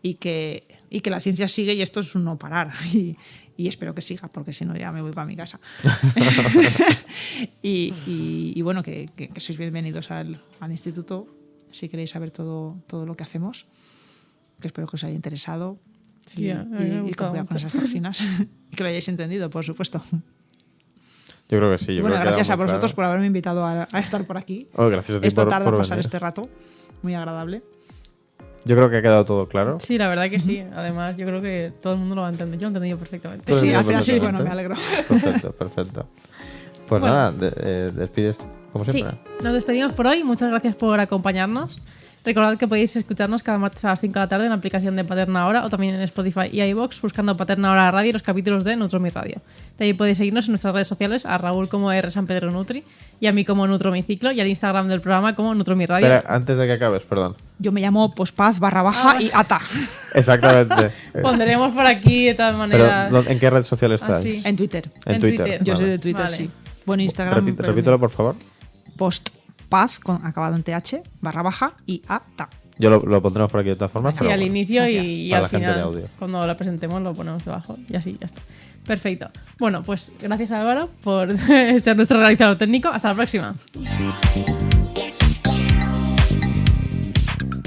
Y que la ciencia sigue y esto es un no parar. Y espero que siga, porque si no ya me voy para mi casa. y bueno, que sois bienvenidos al instituto si queréis saber todo lo que hacemos, que espero que os haya interesado. Sí, y con cuidado con esas toxinas. Y que lo hayáis entendido, por supuesto. Yo creo que sí. Bueno, gracias a vosotros por haberme invitado a estar por aquí. Gracias a ti esta tarde por a pasar venir. este rato. Muy agradable. Yo creo que ha quedado todo claro. Sí, la verdad que sí. Además, yo creo que todo el mundo lo va a entender. Yo lo he entendido perfectamente. Sí, al final sí, bueno, me alegro. Perfecto. Pues bueno. nada, despides como siempre. Sí, nos despedimos por hoy. Muchas gracias por acompañarnos. Recordad que podéis escucharnos cada martes a las 5 de la tarde en la aplicación de Paterna Ahora o también en Spotify y iVoox buscando Paterna Ahora Radio y los capítulos de Nutromi Radio. De ahí podéis seguirnos en nuestras redes sociales, a Raúl como R. San Pedro Nutri y a mí como Nutromiciclo y al Instagram del programa como Nutromi Radio. Espera, antes de que acabes, perdón. Yo me llamo Pospaz _ y ata. Exactamente. Pondremos por aquí de todas maneras. Pero, ¿en qué red social estás? sí. En Twitter. En Twitter. Yo Vale. soy de Twitter, Vale. sí. Bueno, Instagram. Repítelo, por favor. Postpaz, acabado en th, _ y ata. Yo lo pondremos por aquí de todas formas. Sí, pero al bueno. inicio Gracias. y Para al la gente de final, audio. cuando la presentemos, lo ponemos debajo y así, ya está. Perfecto. Bueno, pues gracias Álvaro por ser nuestro realizador técnico. Hasta la próxima.